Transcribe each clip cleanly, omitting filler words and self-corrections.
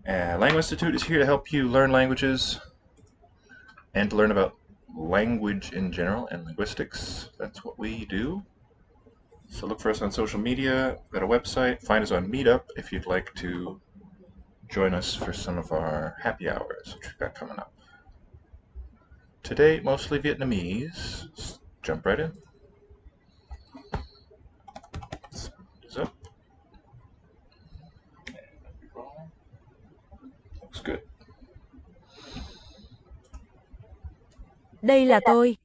Language Institute is here to help you learn languages and to learn about language in general and linguistics. That's what we do. So look for us on social media, got a website, find us on Meetup if you'd like to join us for some of our happy hours, which we've got coming up. Today, mostly Vietnamese. Let's jump right in. Is up. Looks good. Đây là tôi.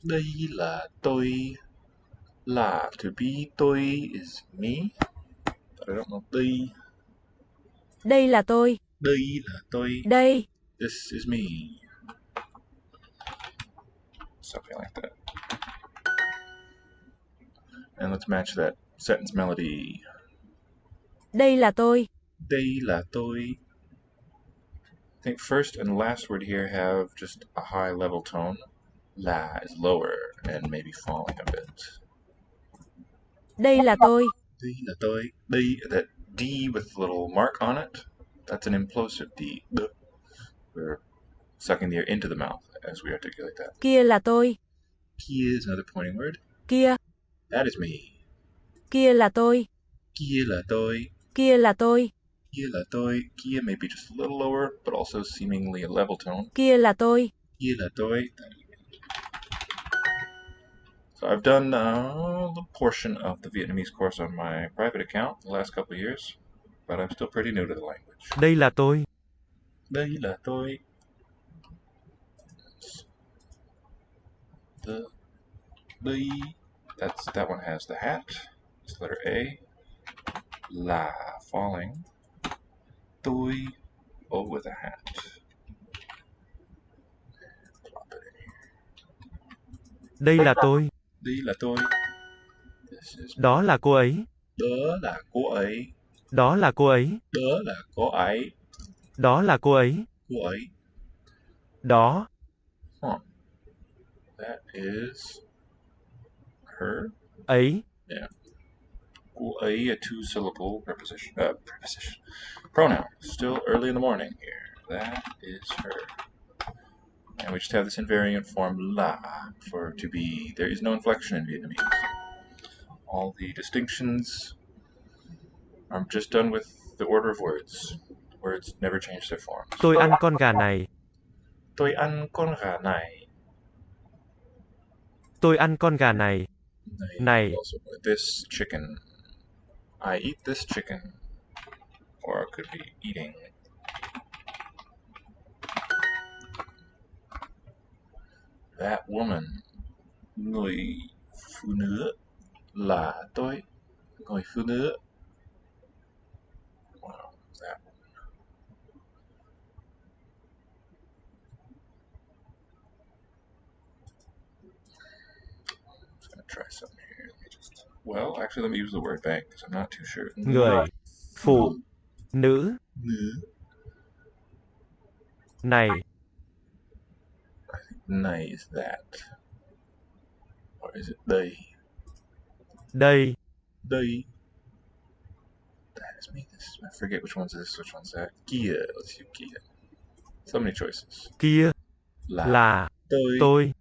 Đây là tôi. Là to be tôi is me. But I don't know đây. Đây là tôi. Đây là tôi. Đây. This is me. Something like that. And let's match that sentence melody. Đây là tôi. Đây là tôi. I think first and last word here have just a high level tone. La is lower and maybe falling a bit. Đây là tôi. Đây là tôi. Đây, that D with the little mark on it, that's an implosive D. We're sucking the air into the mouth as we articulate that. Kia là tôi. Kia is another pointing word. Kia. That is me. Kia là tôi. Kia là tôi. Kia là tôi. Kia là tôi. Kia may be just a little lower, but also seemingly a level tone. Kia là tôi. Kia là tôi. So I've done a portion of the Vietnamese course on my private account the last couple of years, but I'm still pretty new to the language. Đây là tôi. Đây là tôi. Đây. That one has the hat. It's letter A. La falling. Tôi. O with a hat. Plop it in here. Đây là tôi. Đây là tôi. Đó là cô ấy. Đó là cô ấy. Đó là cô ấy. Đó là cô ấy. Đó là cô ấy. Cô ấy. Đó. Huh. That is her. Ấy. Yeah. Cô ấy, a two-syllable preposition. Pronoun. Still early in the morning here. That is her. And we just have this invariant form la for to be. There is no inflection in Vietnamese. All the distinctions are just done with the order of words. Words never change their forms. Tôi ăn con gà này. Tôi ăn con gà này. Tôi ăn con gà này. Này. Also, this chicken. I eat this chicken. Or it could be eating. That woman. Người phụ nữ là tôi. Người phụ nữ. Wow, that one. I'm just going to try something here. Actually, let me use the word bank because I'm not too sure. Người. Phụ. Nữ. Nữ. Này. I think này is that. Or is it đây? Đây. Đây. That is me. I forget which one's this, which one's that. Kia. Let's see kia. So many choices. Kia. Là. Tôi.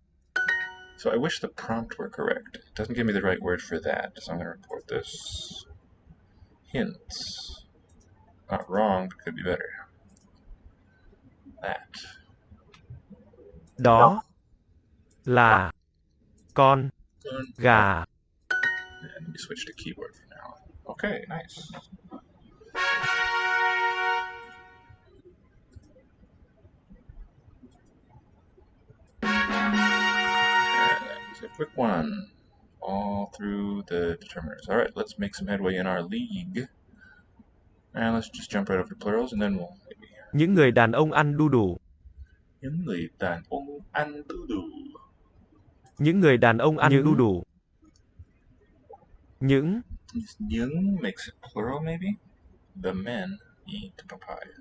So I wish the prompt were correct. It doesn't give me the right word for that, so I'm going to report this. Hints. Not wrong, but could be better. That. Đó. Là. Con. Gà. And let me switch to keyboard for now. Okay, nice. A quick one all through the determiners. All right, let's make some headway in our league. And let's just jump right over to plurals and then we'll maybe... Những người đàn ông ăn đu đủ. Những người đàn ông ăn đu đủ. Những người đàn ông ăn đu đủ. Những makes it plural maybe? The men eat papaya.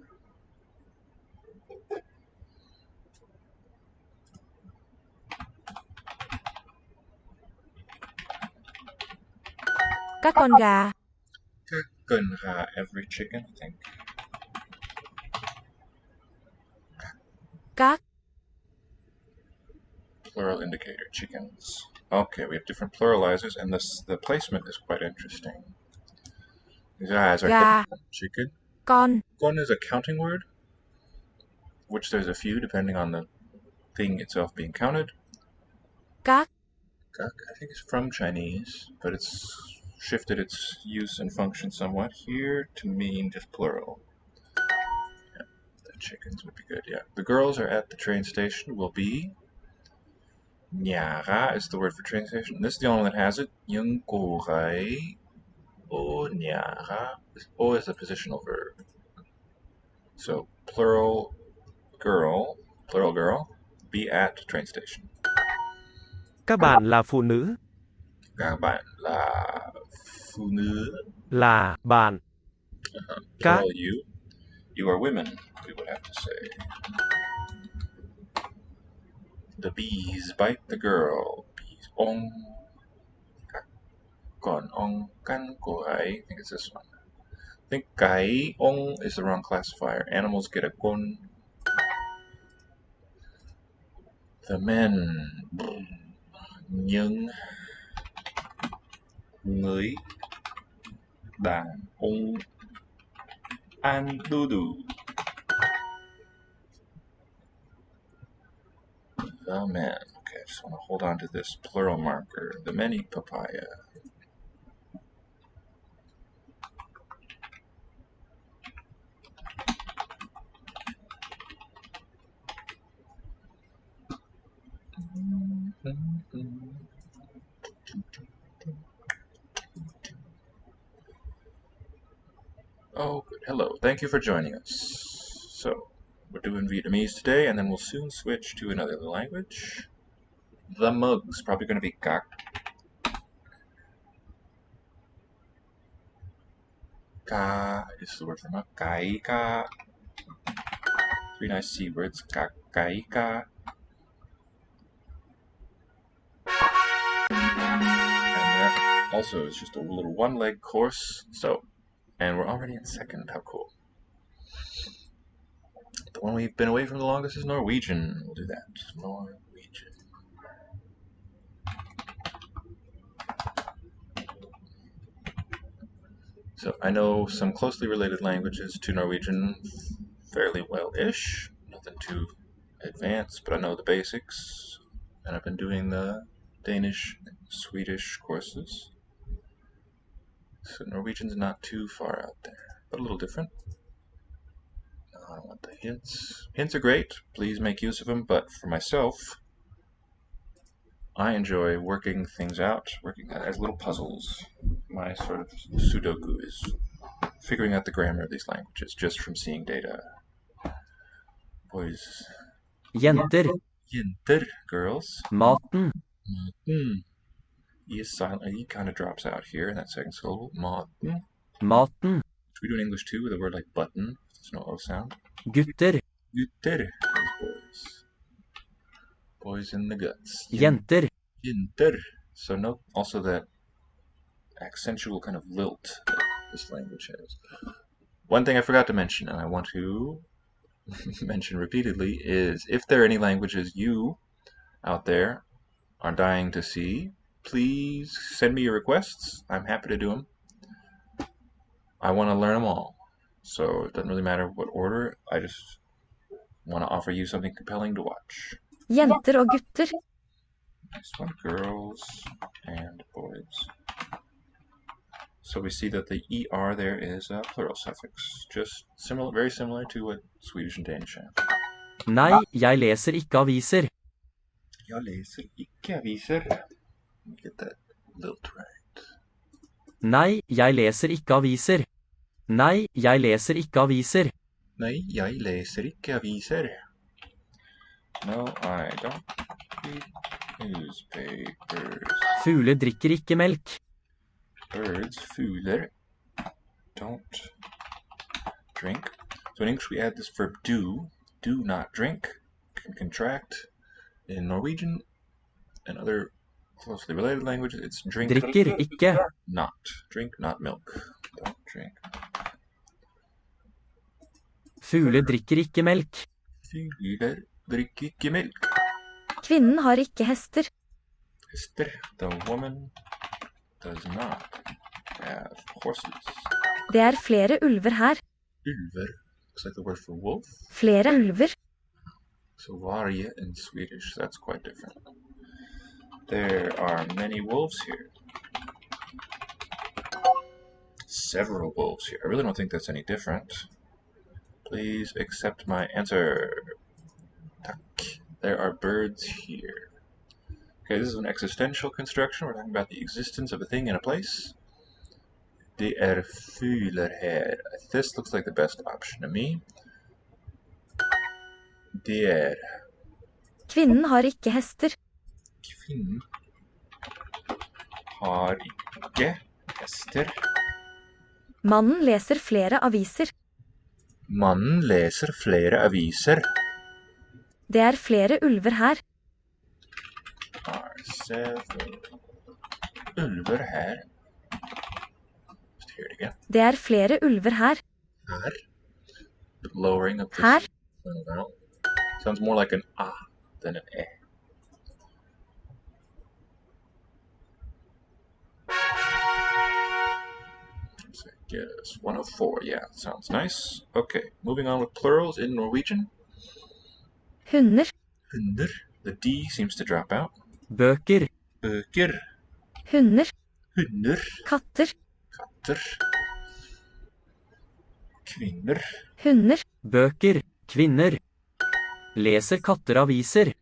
Các con gà. Các con gà, every chicken, I think. Các. Plural indicator, chickens. Okay, we have different pluralizers, and the placement is quite interesting. These eyes are Gà. chicken. Con. Con is a counting word, which there's a few depending on the thing itself being counted. Các. Gak, I think it's from Chinese, but it's shifted its use and function somewhat here to mean just plural. Yeah, the chickens would be good, yeah. The girls are at the train station will be Nyara is the word for train station. This is the only one that has it. Yung ko rai o nyara. O is a positional verb. So plural girl, be at train station. Các bạn là phụ nữ. Các bạn là phụ nữ. Là bạn. Các. Plural you are women, we would have to say. The bees bite the girl. Bees ong. Còn ong can của ấy. I think it's this one. I think cái ong is the wrong classifier. Animals get a con. The men. Nhưng người đàn ông ăn đu đủ. The men. Okay, I just want to hold on to this plural marker. The men eat papaya. Oh, good. Hello. Thank you for joining us. So, we're doing Vietnamese today, and then we'll soon switch to another language. The mug's probably going to be các. Ka is the word for mug. Cái ka. Three nice C words. Các cái ka. And that also is just a little one-leg course. So, and we're already in second. How cool. The one we've been away from the longest is Norwegian. We'll do that. Norwegian. So I know some closely related languages to Norwegian fairly well-ish. Nothing too advanced, but I know the basics. And I've been doing the Danish and Swedish courses. So Norwegian's not too far out there, but a little different. I don't want the hints. Hints are great. Please make use of them. But for myself, I enjoy working things out, working as little puzzles. My sort of Sudoku is figuring out the grammar of these languages just from seeing data. Boys. Jenter. Jenter, girls. Maten. E is silent. E kind of drops out here in that second syllable. Maten. Maten. Should we do in English too with a word like button? There's no O sound. Gutter. Gutter. Boys. Boys in the guts. Jenter. Jenter. So note also that accentual kind of lilt that this language has. One thing I forgot to mention, and I want to mention repeatedly, is if there are any languages you out there are dying to see, please send me your requests. I'm happy to do them. I want to learn them all. So it doesn't really matter what order. I just want to offer you something compelling to watch. Jenter og gutter. Next one, girls and boys. So we see that the ER there is a plural suffix. Just similar, very similar to what Swedish and Danish have. Nei, jeg leser ikke aviser. Jeg leser ikke aviser. Let me get that lilt right. Nei, jeg leser ikke aviser. Nei, jeg leser ikke aviser. Nei, jeg leser ikke aviser. No, I don't read newspapers. Fugler drikker ikke melk. Birds, fugler, don't drink. So in English we add this verb do not drink, can contract. In Norwegian and other closely related languages, it's drink. Drikker ikke. Not. Drink, not milk. Don't drink. Fugler drikker ikke melk. Fugler drikker ikke melk. Kvinnen har ikke hester. Hester. The woman does not have horses. Det er flere ulver her. Ulver. Looks like the word for wolf. Flere ulver. So varje in Swedish, that's quite different. There are many wolves here. Several wolves here. I really don't think that's any different. Please accept my answer. Tack. There are birds here. Okay, this is an existential construction. We're talking about the existence of a thing in a place. Det är fuglar här. This looks like the best option to me. Det är... Kvinnen har ikke hester. Kvinnen har ikke hester. Mannen leser flere aviser. Mannen leser flere aviser. Det er flere ulver her. Are several ulver her. Just hear it again. Det er flere ulver her. Her. The lowering of the Her. final vowel. Sounds more like an ah than an eh. So I guess 104. Yeah, sounds nice. Okay, moving on with plurals in Norwegian. Hunder. Hunder. The D seems to drop out. Bøker. Bøker. Hunder. Hunder. Katter. Katter. Kvinner. Hunder. Bøker. Kvinner. Leser katter aviser.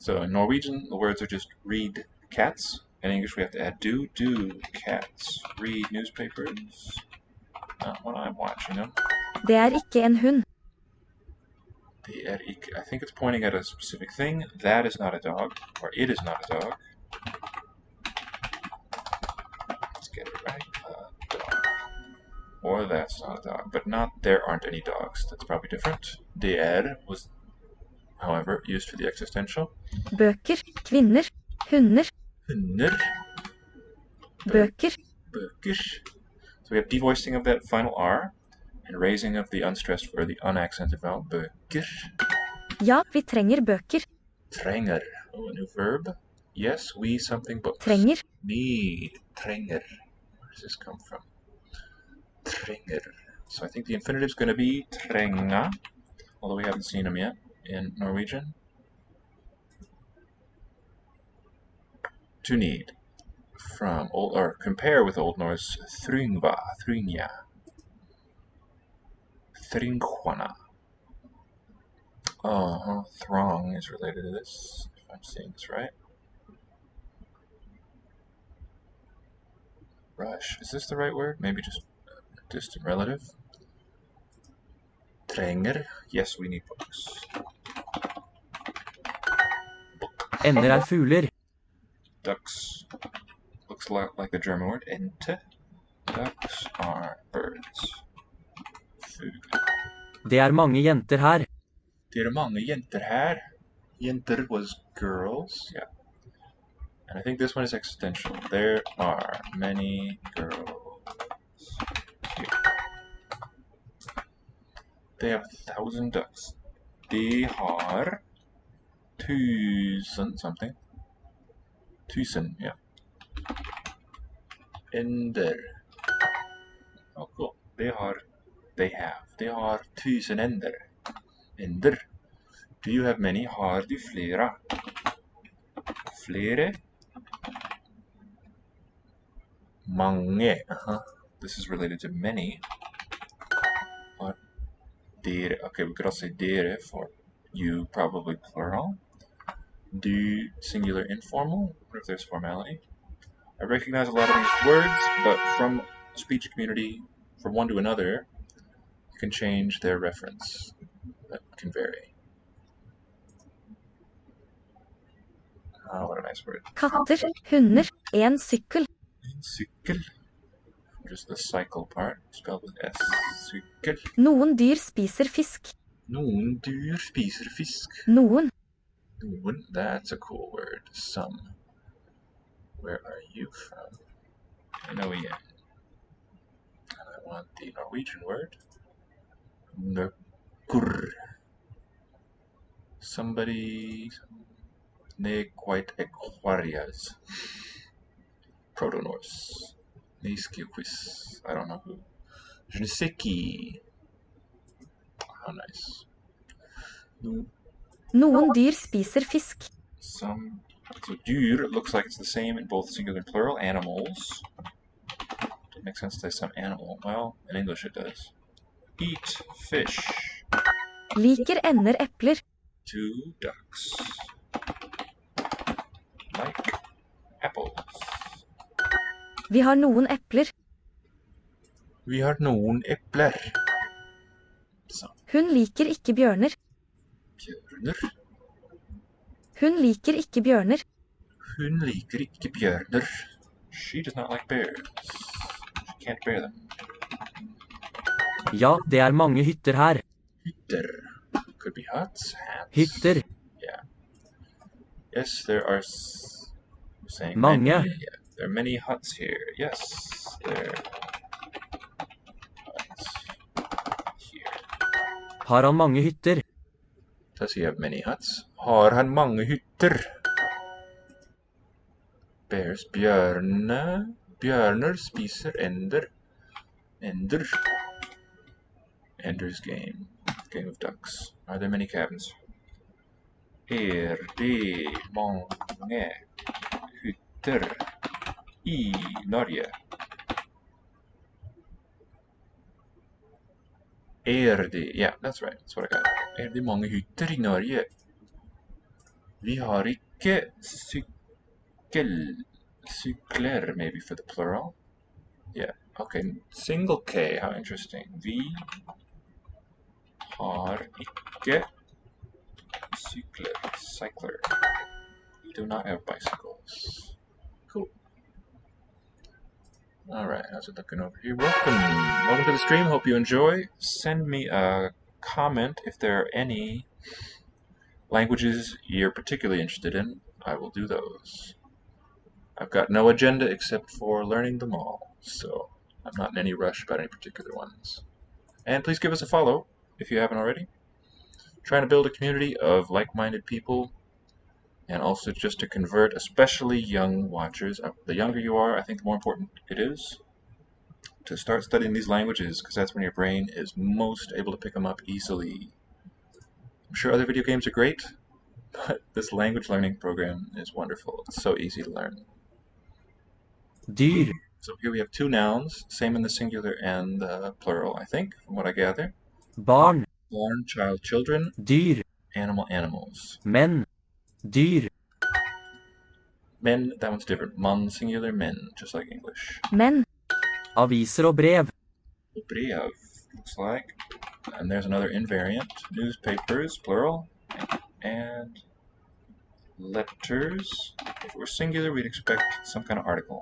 So in Norwegian, the words are just read cats. In English, we have to add do. Do cats read newspapers? Not what I'm watching them. Det er ikke en hund. I think it's pointing at a specific thing. That is not a dog, or it is not a dog. Let's get it right. Dog. Or that's not a dog, but not there aren't any dogs. That's probably different. Det was, however, used for the existential. Bøker. Kvinner. Hunder. Hunder. Bøker. Bøker. So we have devoicing of that final R and raising of the unstressed or the unaccented vowel. Bøker. Ja, vi trenger bøker. Trenger. Oh, a new verb. Yes, we something books. Trenger. Need. Trenger. Where does this come from? Trenger. So I think the infinitive is going to be trenga, although we haven't seen them yet in Norwegian. To need. From old, or compare with Old Norse thrungva, thrunja, thringkwana. Throng is related to this, if I'm seeing this right. Rush, is this the right word? Maybe just a distant relative. Trenger, yes, we need books. Book. Ender fugler. Ducks. Looks like the German word, ente. Ducks are birds. Fugl. Det mange jenter her. Det mange jenter her. Jenter was girls, yeah. And I think this one is existential. There are many girls here. They have 1,000 ducks. De har 1,000 something. 1,000, yeah. Ender. Oh, cool. They have 1,000 ender. Ender. Do you have many? Har du flera? Flere? Mange. This is related to many. Dere. Okay, we could also say dere for you, probably plural. Do singular informal. What if there's formality? I recognize a lot of these words, but from speech community, from one to another, you can change their reference. That can vary. Oh, what a nice word. Katter. Hunder. En sykkel. En sykkel. Just the cycle part, spelled with S. Sykkel. Noen dyr spiser fisk. Noen dyr spiser fisk. Noen. Noen, that's a cool word. Some. Where are you from? N-O-E-N. And I want the Norwegian word. Nøkkur. somebody, ne quite equarias. Proto-Norse. Neiskioquis. I don't know who. Je ne sais qui. How nice. Noen dyr spiser fisk. Some. So dyr looks like it's the same in both singular and plural. Animals. It makes sense to say some animal. Well, in English it does. Eat fish. Liker ender epler. 2 ducks. Like apples. Vi har noen epler. Vi har noen epler. Så, Hun liker ikke bjørner. bjørner. Hun liker ikke bjørner. Hun liker ikke bjørner. She does not like bears. She can't bear them. Ja, det er mange hytter her. Hytter. Could be huts, hats. Hytter. Yeah. Yes, there are. Saying Mange. many. Yeah, there are many huts here. Yes, there. Huts here. Har han mange hytter? Does he have many huts? Har han mange hytter? Bears. Bjørner spiser ender. Ender. Ender's Game. Game of Ducks. Are there many cabins? Er det mange hytter i Norge? Er det... Yeah, that's right. That's what I got. Er det mange hytter i Norge? Vi har ikke sykler, maybe for the plural. Yeah, okay. Single K, how interesting. Vi har ikke cycler. We do not have bicycles. Cool. Alright, how's it looking over here? Welcome to the stream, hope you enjoy. Send me a comment if there are any languages you're particularly interested in. I will do those. I've got no agenda except for learning them all, so I'm not in any rush about any particular ones. And please give us a follow if you haven't already. Trying to build a community of like-minded people, and also just to convert especially young watchers. The younger you are, I think the more important it is to start studying these languages, because that's when your brain is most able to pick them up easily. I'm sure other video games are great, but this language learning program is wonderful. It's so easy to learn. Dyr. So here we have 2 nouns, same in the singular and the plural, I think, from what I gather. Barn. Born, child, children. Dyr. Animal, animals. Menn. Dyr. Men, that one's different. Man, singular, men, just like English. Men. Aviser og brev. Brev, looks like. And there's another invariant. Newspapers, plural. And letters. If it were singular, we'd expect some kind of article.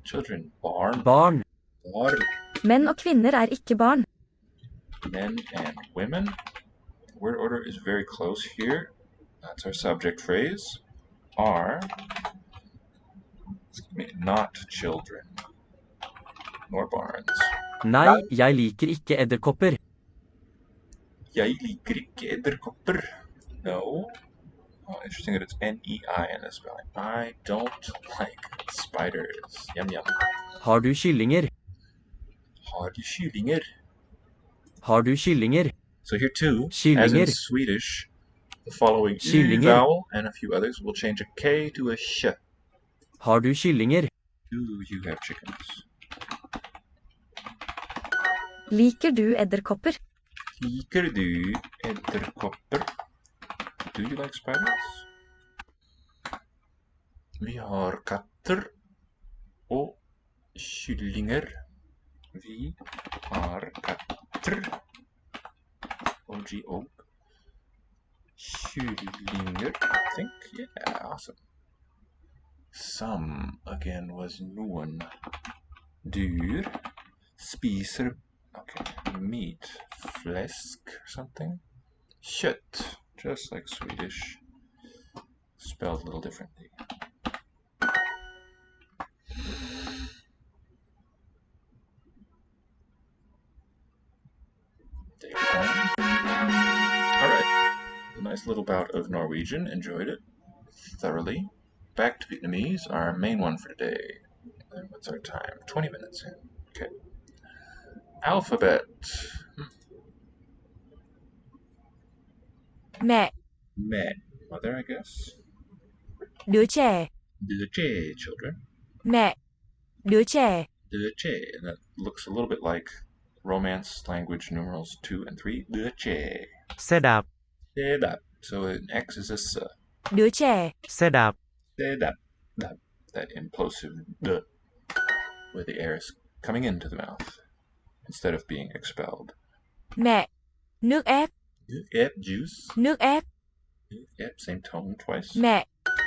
Children, barn. Barn. Bar. Menn og kvinner er ikke barn. Men and women. The word order is very close here. That's our subject phrase. Are not children. Nor barns. Nei, jeg liker ikke edderkopper. Jeg liker ikke edderkopper. No. Oh, interesting that it's N-E-I in this spelling. I don't like spiders. Yum yum. Har du kyllinger? Har du kyllinger? Har du kyllinger? So here too, as in Kyllinger. Swedish, the following Kyllinger. vowel and a few others will change a K to a sh. Har du kyllinger? Do you have chickens? Liker du edderkopper? Liker du edderkopper? Do you like spiders? Vi har katter og kyllinger. Vi har katter og kyllinger, I think. Yeah, awesome. Some, again, was noen. Dyr spiser, okay, meat, flesk or something. Kjøtt, just like Swedish, spelled a little differently. Alright, nice little bout of Norwegian. Enjoyed it thoroughly. Back to Vietnamese, our main one for today. And what's our time? 20 minutes in. Okay. Alphabet. Mẹ, Mẹ. Mother, I guess. đứa trẻ, Đứa trẻ, children. mẹ, đứa trẻ, Đứa trẻ. And that looks a little bit like Romance language numerals 2 and 3. Đứa trẻ. Xe đạp, Xe đạp. So an X is a S. đứa trẻ, xe đạp, Xe đạp. Đạp. That implosive D, where the air is coming into the mouth instead of being expelled. mẹ, nước ép, Nước ép, juice. nước ép, Nước ép, same tone twice. mẹ,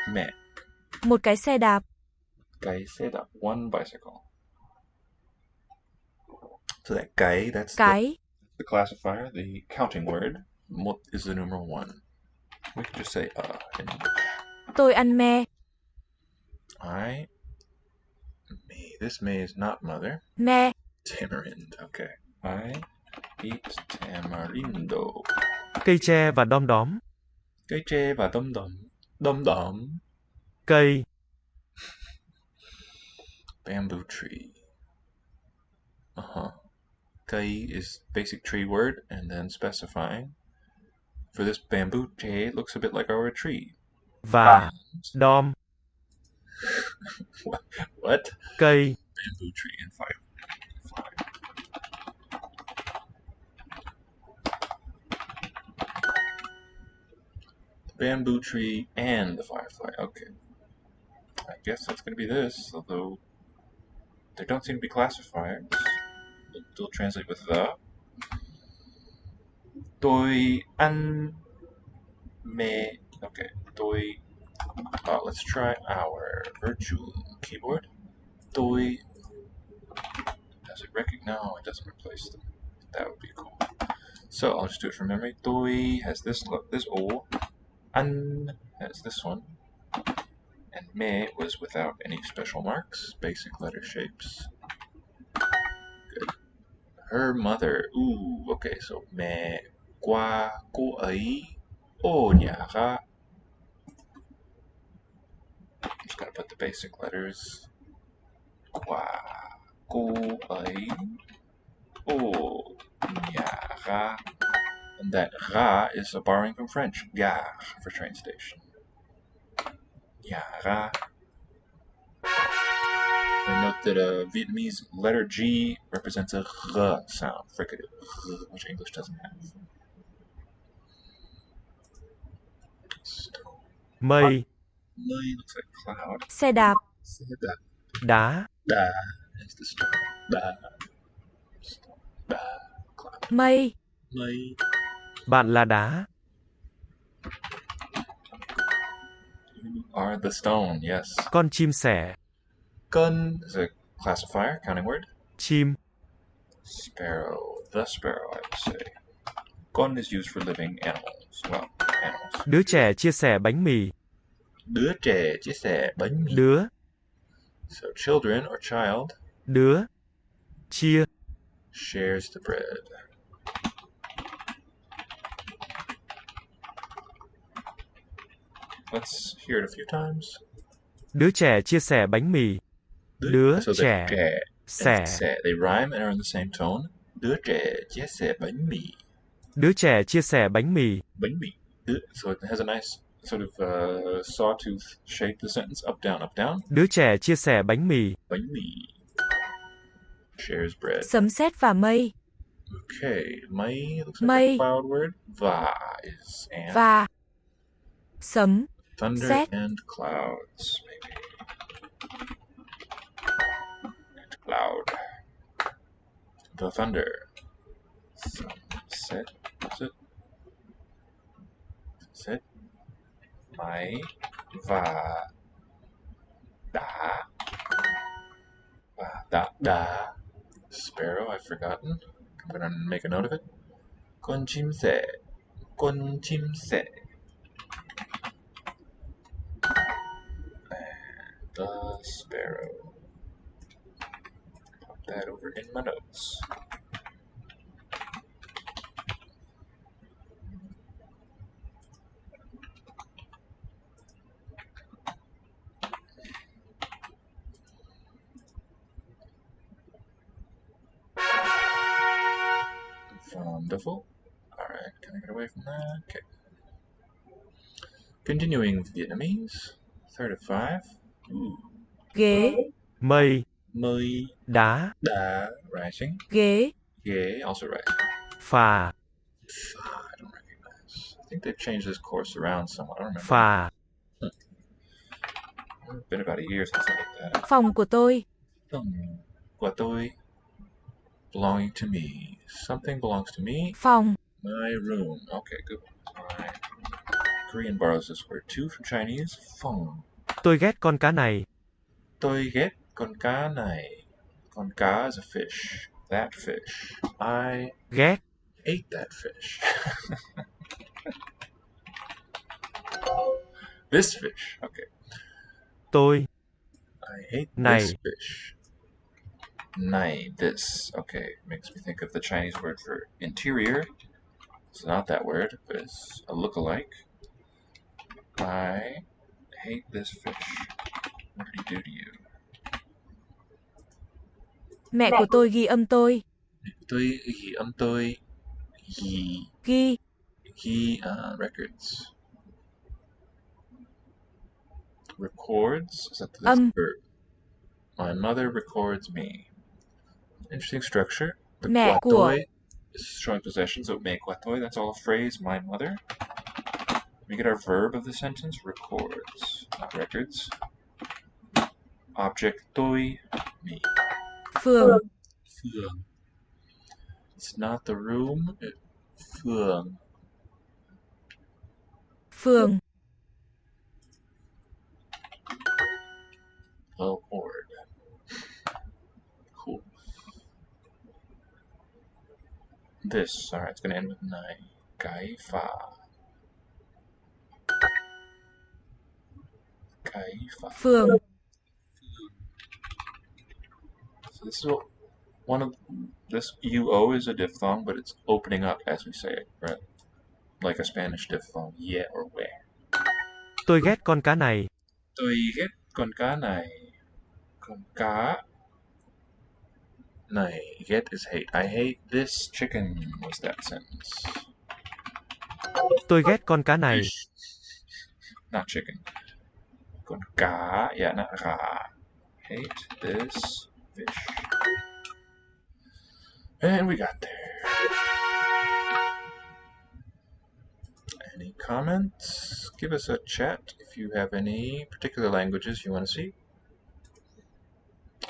Mẹ. một cái xe đạp, Cái xe đạp, one bicycle. So that cái, that's cái, the classifier, the counting word. Một is the numeral 1. We could just say in English. tôi ăn me, Me. This me is not mother. me, Tamarind. Okay. I eat tamarindo. cây tre và đom đóm, Cây tre và đom đóm. Đom đóm. cây, Bamboo tree. Cây is basic tree word and then specifying. For this bamboo tree, it looks a bit like our tree. và đom, What? cây, Bamboo tree and fire. Bamboo tree and the firefly. Okay. I guess that's going to be this, although there don't seem to be classifiers. They'll translate with the. Tôi ăn me. Okay. Tôi. Let's try our virtual keyboard. Tôi. Does it recognize? No, it doesn't replace them. That would be cool. So I'll just do it from memory. Tôi has this O. An has this one. And me was without any special marks, basic letter shapes. Good. Her mother. Ooh, okay, so mẹ qua cô ấy ở nhà ra. I'm just gonna put the basic letters. Qua cô ấy ở nhà ra. And that ra is a borrowing from French. Gare for train station. Nhà ra. And note that Vietnamese letter G represents a R sound, fricative, which English doesn't have. mây, Mây looks like cloud. xe đạp, đá, Da is the stone. Da, cloud. mây, Mây. bạn là đá, You are the stone, yes. con chim sẻ, Gun is a classifier, counting word. chim, Sparrow, the sparrow, I would say. Con is used for living animals. Well, animals. đứa trẻ chia sẻ bánh mì, Đứa trẻ chia sẻ bánh mì. đứa, So children or child đứa, chia, shares the bread. Let's hear it a few times. đứa trẻ chia sẻ bánh mì, đứa So the trẻ, trẻ sẻ, and sẻ, they rhyme and are in the same tone. Đứa trẻ chia sẻ bánh mì. đứa trẻ chia sẻ bánh mì, Bánh mì. So it has a nice sort of sawtooth shape, the sentence, up, down, up, down. đứa trẻ chia sẻ bánh mì, Bánh mì. Shares bread. sấm sét và mây, Okay, mây looks like Mây. a cloud word. Va is and. và sấm, Thunder sét. and clouds, maybe. And cloud. The thunder. Sunset. What's it? Set. Máy. Và. Đá. Và đá. Sparrow, I've forgotten. I'm gonna make a note of it. Con chim sẻ. Con chim sẻ. The sparrow. Pop that over in my notes. Wonderful. Alright, can I get away from that? Okay. Continuing Vietnamese. Third of 5. Ooh. ghế, Mây, Mây, đá, đá, rising. ghế, Ghế, also rising. phà, I don't recognize. I think they've changed this course around somewhat. I don't remember. phà, It's been about a year since I looked at it. phòng của tôi, Phòng của tôi. Belonging to me. Something belongs to me. phòng, My room. Okay, good. My Korean borrows this word too from Chinese. Phòng. tôi ghét con cá này, Tôi ghét con cá này. Con cá is a fish. That fish. I ghét, ate that fish. This fish. Okay. tôi, I hate này, this fish. Này, this. Okay, makes me think of the Chinese word for interior. It's not that word, but it's a look-alike. I hate this fish. What did he do to you? mẹ của tôi ghi âm tôi, Tôi ghi âm tôi. ghi, Ghi records. Records? Is that that's a verb? My mother records me. Interesting structure. The mẹ qua của, tôi is showing possession, so mẹ qua tôi, that's all a phrase, my mother. We get our verb of the sentence, records, not records. Object tôi, me. phường, Phường. It's not the room, phường. phường, Well, word. Cool. This, alright, it's gonna end with 9. Cái phà. Cái phà. phường, So this is what one of this UO is a diphthong, but it's opening up as we say it, right? Like a Spanish diphthong, yeah or where. tôi ghét con cá này, Tôi ghét con cá này. Con cá này. Ghét is hate. I hate this chicken was that sentence. tôi ghét con cá này, Fish. Not chicken. Con cá, yeah, not gà. Hate this fish. And we got there. Any comments? Give us a chat if you have any particular languages you want to see.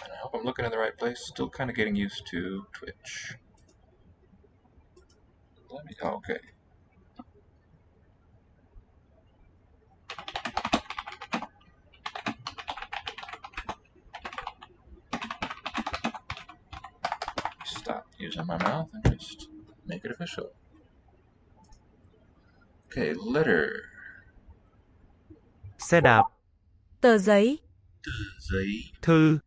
And I hope I'm looking in the right place. Still kind of getting used to Twitch. Okay. Stop using my mouth and just make it official. Okay, letter. xe đạp, tờ giấy, Giấy. thư,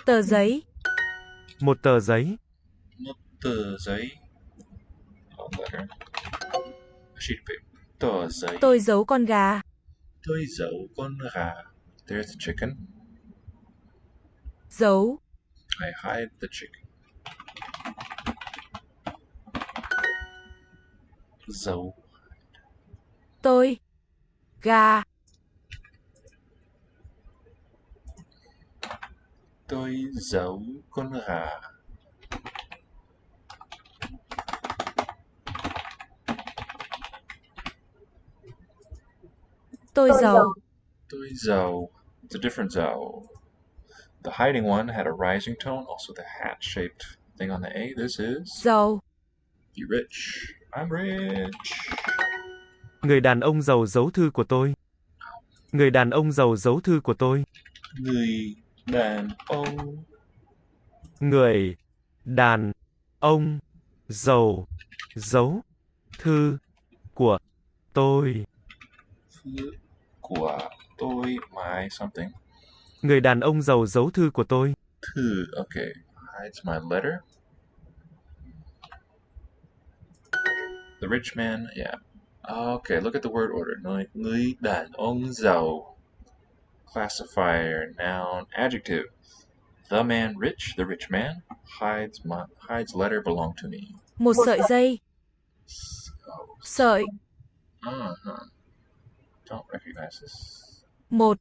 tờ giấy, một tờ giấy, Một tờ giấy. Letter. A sheet of paper. Tờ giấy. tôi giấu con gà, Tôi giấu con gà. There's the chicken. giấu, I hide the chicken. Giấu. tôi, gà, Tôi giấu con gà. tôi giàu, Tôi giàu. It's a different giàu. The hiding one had a rising tone, also the hat-shaped thing on the A. This is giàu, be rich. I'm rich. người đàn ông giàu giấu thư của tôi, người đàn ông giàu giấu thư của tôi, Người đàn ông người đàn ông giàu giấu thư của tôi, của tôi, my something. người đàn ông giàu giấu thư của tôi, Thư, okay. Hides my letter. The rich man, yeah. Okay, look at the word order. Người đàn ông giàu. Classifier, noun, adjective. The man rich, the rich man, hides letter belong to me. Một sợi dây. Sợi. Uh-huh. Don't recognize this. Một.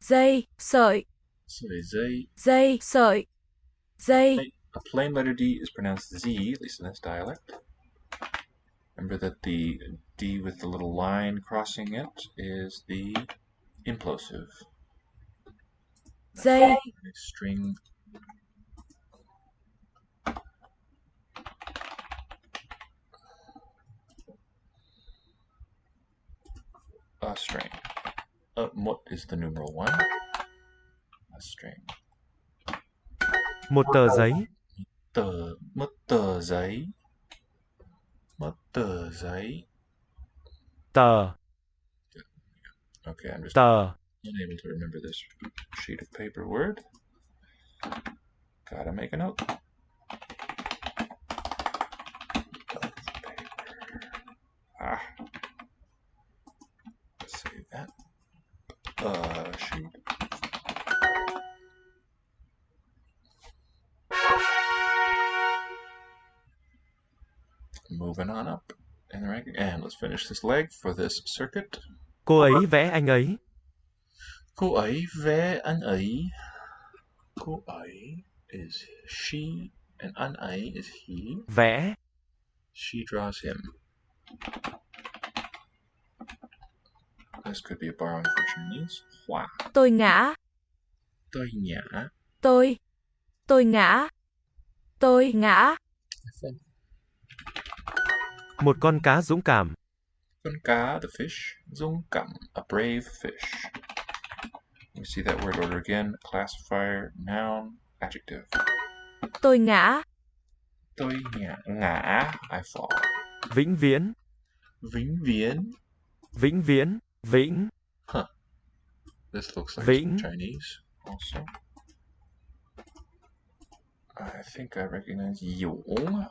Dây. Sợi. Sợi dây. Dây. Sợi. Dây. A plain letter D is pronounced Z, at least in this dialect. Remember that the D with the little line crossing it is the implosive. Dây. String. A string. What is the numeral 1? A string. Một tờ giấy. Một tờ giấy. Một tờ giấy. Tờ. Okay, I'm just Tờ. unable to remember this sheet of paper word. Gotta make a note. Let's save that. Shoot. Moving on up in the ranking, and let's finish this leg for this circuit. Cô ấy vẽ anh ấy. Cô ấy vẽ anh ấy. Cô ấy is she, and anh ấy is he. Vẽ. She draws him. This could be a borrowing from Chinese. Họa. Tôi ngã. Tôi ngã. Tôi ngã. Tôi ngã. Một con cá dũng cảm. Con cá, the fish. Dũng cảm, a brave fish. You see that word order again. Classifier, noun, adjective. Tôi ngã. Tôi ngã. Ngã, I fall. Vĩnh viễn. Vĩnh viễn. Vĩnh viễn. Vĩnh. Huh. This looks like Vĩnh. Chinese also. I think I recognize Yong.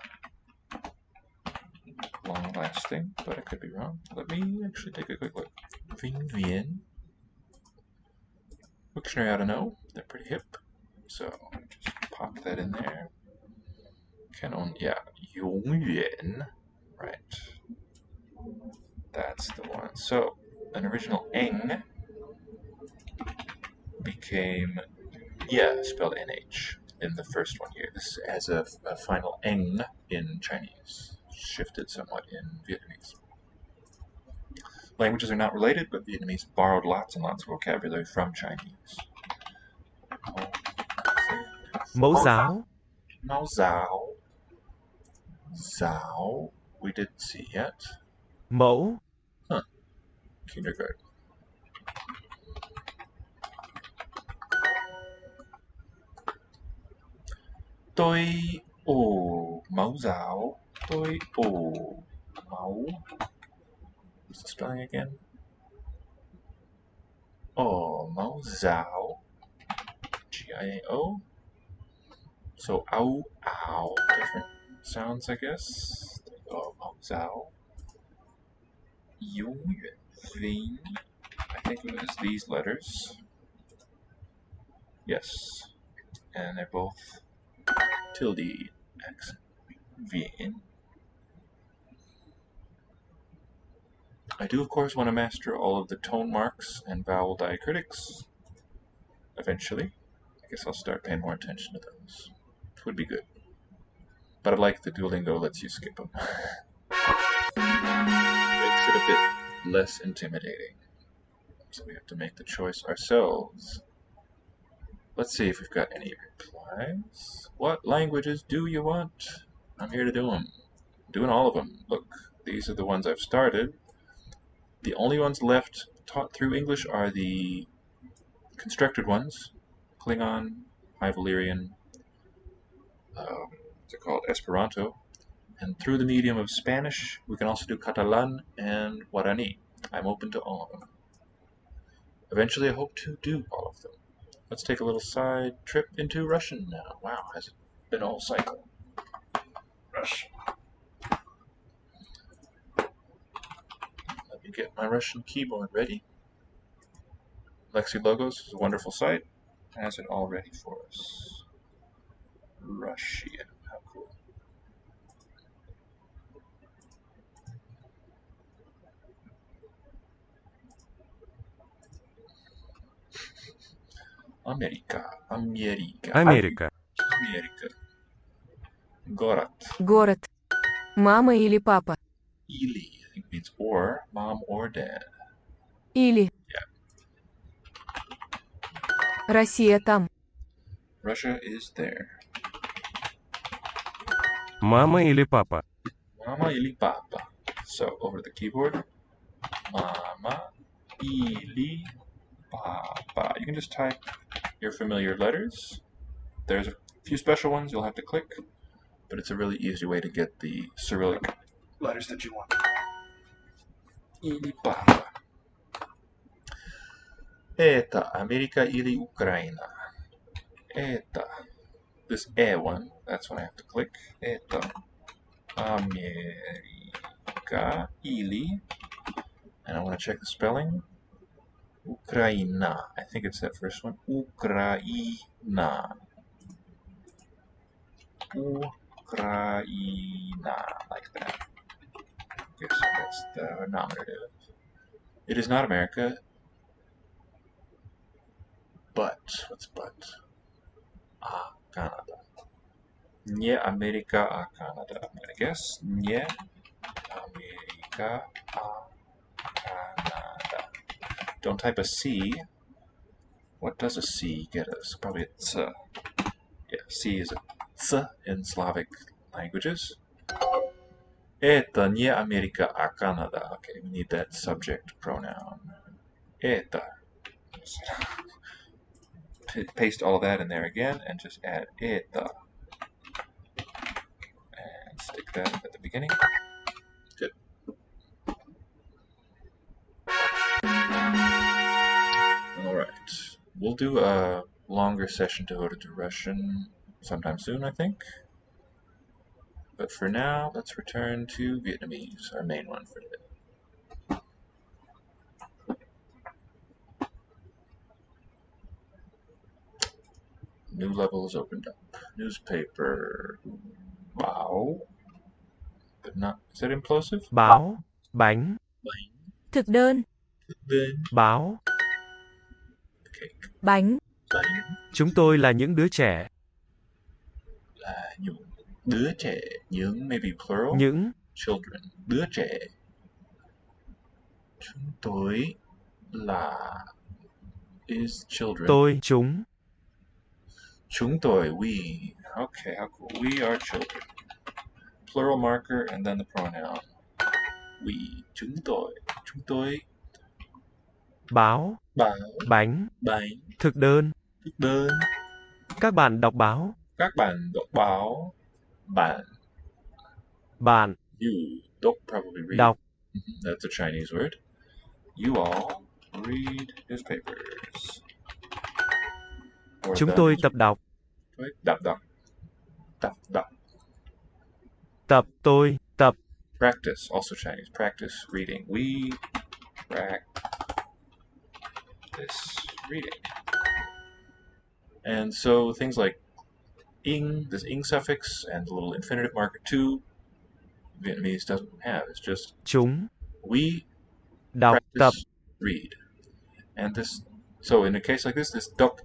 Long lasting, but I could be wrong. Let me actually take a quick look. Vĩnh viễn. Dictionary ought to know. They're pretty hip. So just pop that in there. Yongyuan. Right. That's the one. So an original eng became spelled nh in the first one here. This has a final eng in Chinese, shifted somewhat in Vietnamese. Languages are not related, but Vietnamese borrowed lots and lots of vocabulary from Chinese. Mẫu giáo. Mẫu giáo. Zao, we didn't see yet. Mẫu. Huh. Kindergarten. Tôi ổ mẫu giáo. Tôi ổ mẫu. What's the spelling again? Mẫu giáo. G-I-A-O. So ow, ow. Different sounds, I guess. Mẫu giáo. Yong Ving. I think it was these letters. Yes. And they're both tilde accent. Vien. I do, of course, want to master all of the tone marks and vowel diacritics. Eventually. I guess I'll start paying more attention to those. It would be good. But I like the Duolingo lets you skip them. Makes it a bit less intimidating. So we have to make the choice ourselves. Let's see if we've got any replies. What languages do you want? I'm here to do them. I'm doing all of them. Look, these are the ones I've started. The only ones left taught through English are the constructed ones. Klingon, High Valyrian, what's it called? Esperanto. And through the medium of Spanish, we can also do Catalan and Guarani. I'm open to all of them. Eventually, I hope to do all of them. Let's take a little side trip into Russian now. Wow, has it been a whole cycle? Russian. Let me get my Russian keyboard ready. Lexi Logos is a wonderful site. Has it all ready for us. Russian. How cool. America. Америка. America. Город. Город. Мама или папа. Или, I think means or, mom or dad. Или. Yeah. Россия там. Russia is there. Мама или папа. Mama ili papa. So over the keyboard, mama ili papa. You can just type your familiar letters. There's a few special ones you'll have to click, but it's a really easy way to get the Cyrillic letters that you want. Ili papa. Это Америка или Украина? Это. This E one, that's when I have to click. Это America или, and I want to check the spelling. Ukraina. I think it's that first one. Ukraina. Ukraina. Like that. Okay, so that's the nominative. It is not America. But. What's but? Canada. Nie Amerika a Canada. I'm gonna guess. Nie Amerika a Canada. Don't type a C. What does a C get us? Probably a T. Yeah, C is a T in Slavic languages. Это не Америка, а Канада. Okay, we need that subject pronoun. Это. Paste all of that in there again and just add это. And stick that at the beginning. Good. Alright. We'll do a longer session devoted to Russian sometime soon, I think. But for now, let's return to Vietnamese, our main one for today. New levels opened up. Newspaper. Wow. But not. Is that implosive? Báo. Bánh. Thực đơn. Then Báo. cake. Bánh. Bánh Chúng tôi là những đứa trẻ. là những đứa trẻ. Những maybe plural. Những. Children. Đứa trẻ. Chúng tôi là is children. Tôi. Chúng. Chúng tôi, we. Okay, how cool. We are children. Plural marker and then the pronoun. We. Chúng tôi. Chúng tôi. Báo. Báo. Bánh. Bánh. Thực đơn. Thực đơn. Các bạn đọc báo. Các bạn đọc báo. Bạn. Bạn. You don't probably read. Đọc. That's a Chinese word. You all read newspapers. Or Chúng the- tôi tập đọc. Đọc đọc. Đọc đọc. Tập. Tôi. Tập. Practice, also Chinese. Practice reading. We practice reading. And so things like ing, this ing suffix, and the little infinitive marker to, Vietnamese doesn't have. It's just Chúng. we Đọc. practice Tập. read. And this, so in a case like this duck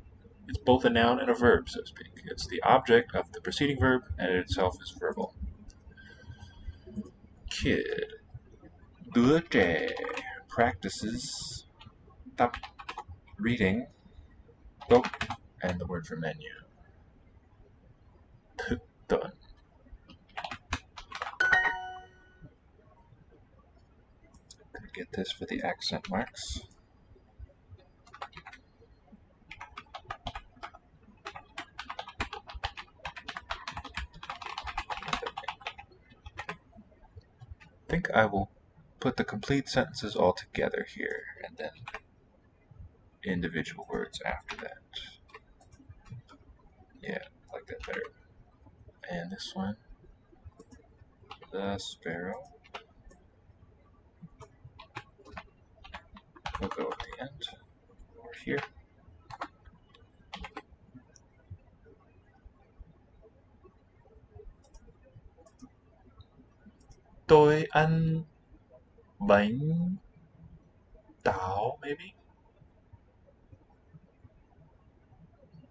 is both a noun and a verb, so to speak. It's the object of the preceding verb, and it itself is verbal. Kid. Đứa trẻ practices tập reading, book, and the word for menu. Thức đơn. Gonna get this for the accent marks. I think I will put the complete sentences all together here, and then individual words after that. Yeah, I like that better. And this one, the sparrow, will go at the end, or here. Tôi ăn bánh táo, maybe?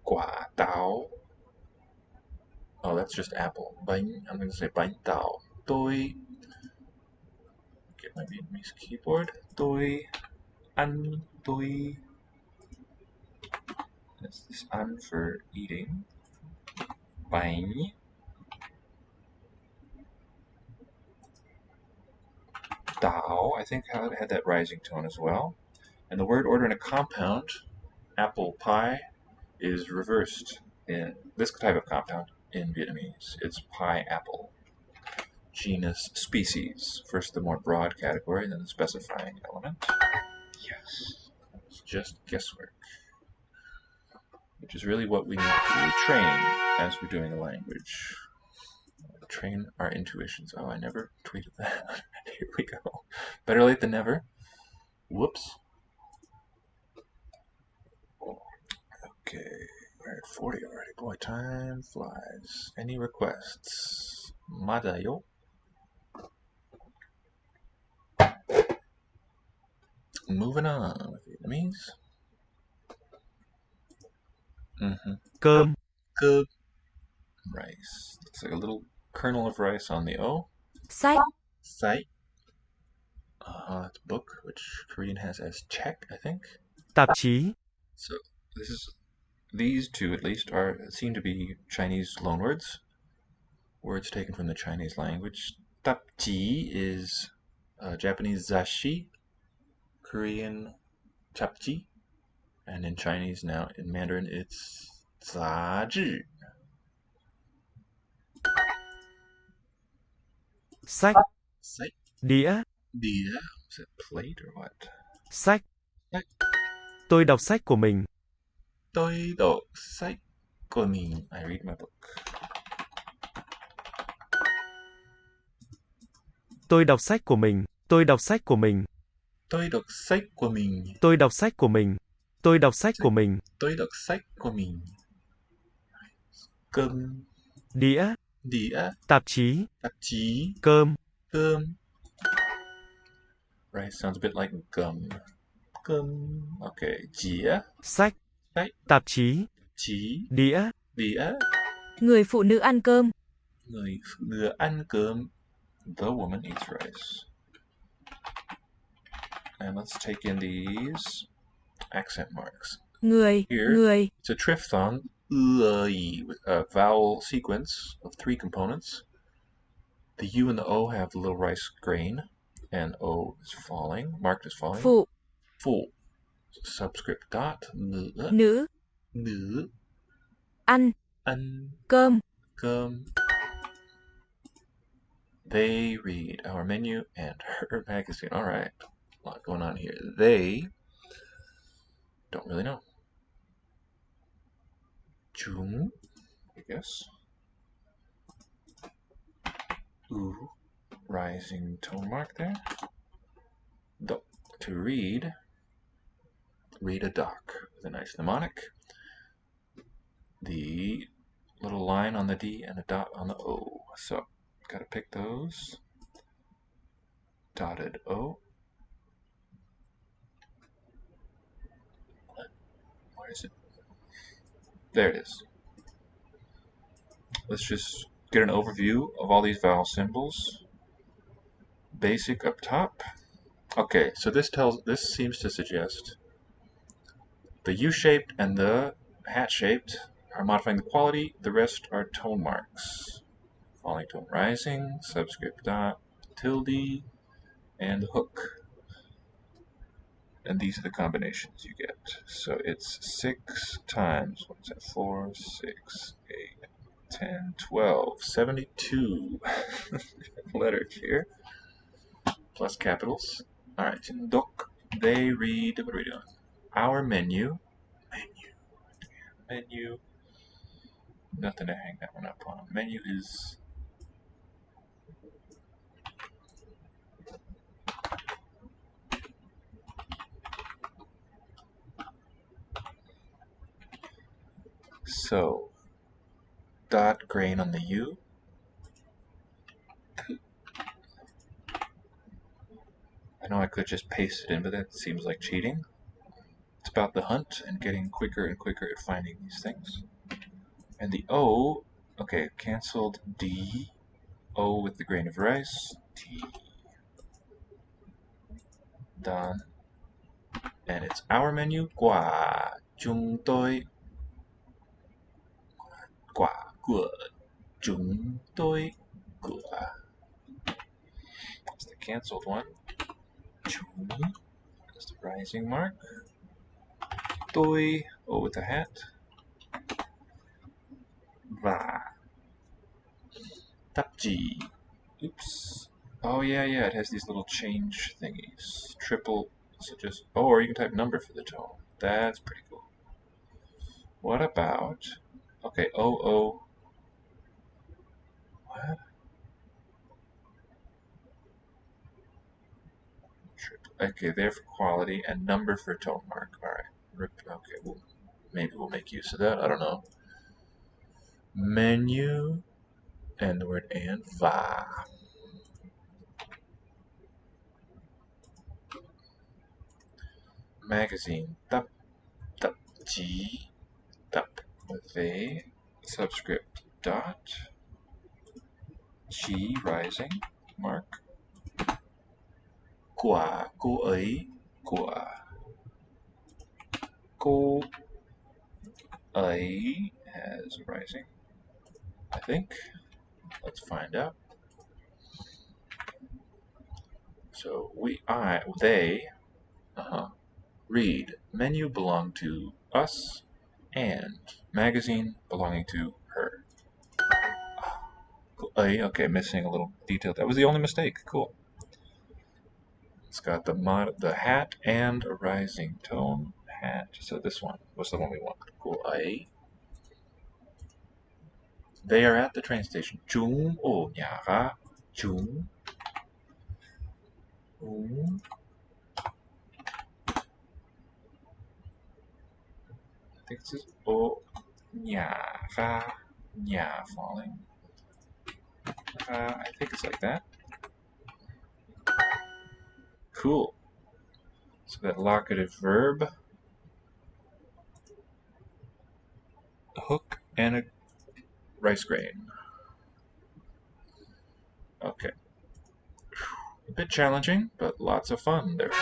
Quả táo. Oh, that's just apple. Bánh, I'm going to say bánh táo. Tôi, get my Vietnamese keyboard. Tôi ăn, tôi. That's this ăn for eating. Bánh táo. I think it had that rising tone as well. And the word order in a compound, apple pie, is reversed in this type of compound in Vietnamese. It's pie apple. Genus, species. First the more broad category, then the specifying element. Yes. It's just guesswork. Which is really what we need to train as we're doing a language. Train our intuitions. Oh, I never tweeted that. Here we go. Better late than never. Whoops. Okay, we're at 40 already. Boy, time flies. Any requests? Madayo. Moving on with Vietnamese. Cơm. Good. Rice. Looks like a little kernel of rice on the O. Sách. Site. That's book, which Korean has as check, I think. Tạp chí. So these two at least seem to be Chinese loanwords. Words taken from the Chinese language. Tapji is Japanese zashi, Korean chapji, and in Chinese now, in Mandarin, it's zazhi. Sách. Sách. Đĩa. Đĩa. Is it plate or what? Sách. Sách. Tôi đọc sách của mình. Tôi đọc sách của mình. I read my book. Tôi đọc sách của mình. Tôi đọc sách của mình. Tôi đọc sách của mình. Tôi đọc sách của mình. Tôi đọc sách của mình. Tôi đọc sách của mình. Cơm. Đĩa. Đĩa. Tạp chí. Tạp chí. Cơm. Cơm. Right, sounds a bit like gum. Gum. Okay, dĩa. Sách. Sách. Tạp chí. Chí. Đĩa. Đĩa. Người phụ nữ ăn cơm. Người phụ nữ ăn cơm. The woman eats rice. And let's take in these accent marks. Người. Here, Người. it's a triphthong, with a vowel sequence of 3 components. The U and the O have the little rice grain, and O is falling, marked as falling. Phụ. Phụ. Subscript dot. Nữ. Nữ. Nữ. Ăn. Ăn. Cơm. Cơm. They read our menu and her magazine. All right, a lot going on here. They don't really know. Chúng, I guess. Ooh, rising tone mark there. To read a doc with a nice mnemonic. The little line on the D and a dot on the O. So, gotta pick those. Dotted O. Where is it? There it is. Let's just get an overview of all these vowel symbols. Basic up top. Okay, so this seems to suggest the U-shaped and the hat-shaped are modifying the quality. The rest are tone marks. Falling tone, rising, subscript dot, tilde, and the hook. And these are the combinations you get. So it's 6 times, what is that, 4, 6, 8, 10, 12, 72 letters here, plus capitals. All right, Dok, they read, what are we doing? Our menu. Menu. Nothing to hang that one up on. Menu is so dot grain on the U. I know I could just paste it in, but that seems like cheating. It's about the hunt and getting quicker and quicker at finding these things. And the O, okay, canceled D, O with the grain of rice, T, done. And it's our menu, quả, chúng tôi, quả của chúng tôi, của. That's the canceled one. Chúng, that's the rising mark. Tôi, O with the hat. Va. Tapji. Oops. Oh yeah, it has these little change thingies. Triple, so just, oh, or you can type number for the tone. That's pretty cool. What about, okay, O, what? Okay, there for quality and number for tone mark. Alright. Okay, well, maybe we'll make use of that. I don't know. Menu and the word and va. Magazine. Tap, tap, G, tap, with a subscript dot, G rising mark. Của cô ấy, của cô ấy has a rising, I think. Let's find out. So they, read. Menu belong to us, and magazine belonging to her. Okay, missing a little detail. That was the only mistake. Cool. It's got the hat and a rising tone. Hat. So this one was the one we wanted. Cool. They are at the train station. Chúng ở nhà ga. Chúng. I think this is ở nhà ga. Nhà falling. I think it's like that. Cool. So that locative verb, a hook, and a rice grain. Okay. A bit challenging, but lots of fun there. To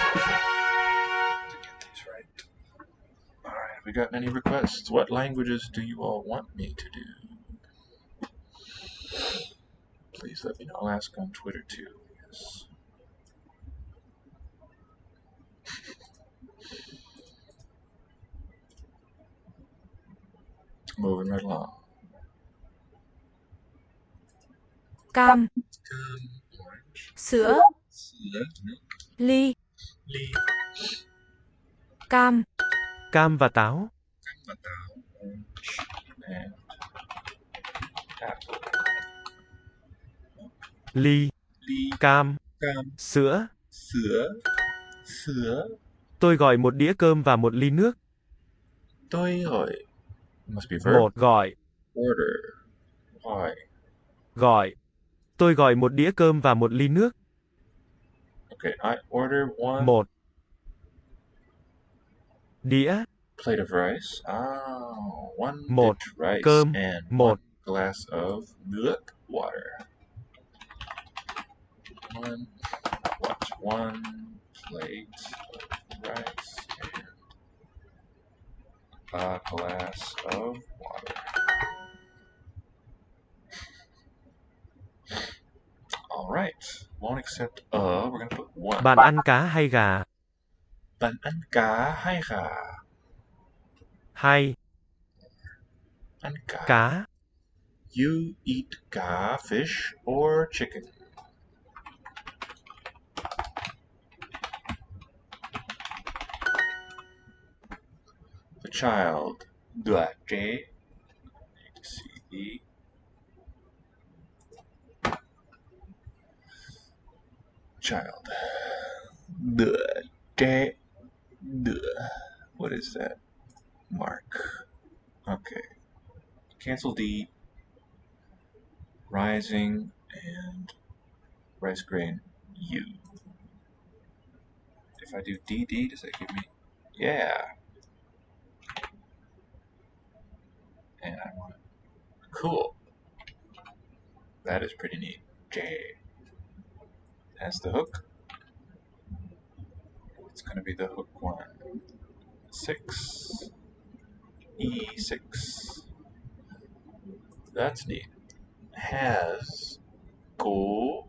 get these right. Alright, have we gotten any requests? What languages do you all want me to do? Please let me know. I'll ask on Twitter too. Yes. Moving right along. Cam, Orange. sữa, ly, Ly. cam, Cam và táo. Orange. And apple. Ly, Ly. cam, Cam. sữa. Sữa. Tôi gọi một đĩa cơm và một ly nước. Tôi gọi. Must be verb. Một gọi. Order. Why? Gọi. Tôi gọi một đĩa cơm và một ly nước. Okay, I order one Một. Đĩa. plate of rice. One Một. dish rice Cơm. and Một. one glass of nước, water. One plate of rice and a glass of water. Alright, won't accept we're gonna put one. Bạn ăn cá hay gà? Bạn ăn cá hay gà? Hay. Ăn cá. Cá. You eat cá, fish, or chicken? The child. Đứa trẻ. C-E. Child. Đứa trẻ. What is that? Mark. Okay. Cancel D. Rising and rice grain U. if I do DD, does that give me... Yeah. And I want it. Cool. That is pretty neat. J. That's the hook. It's going to be the hook one. 6. E6. That's neat. Has. Go.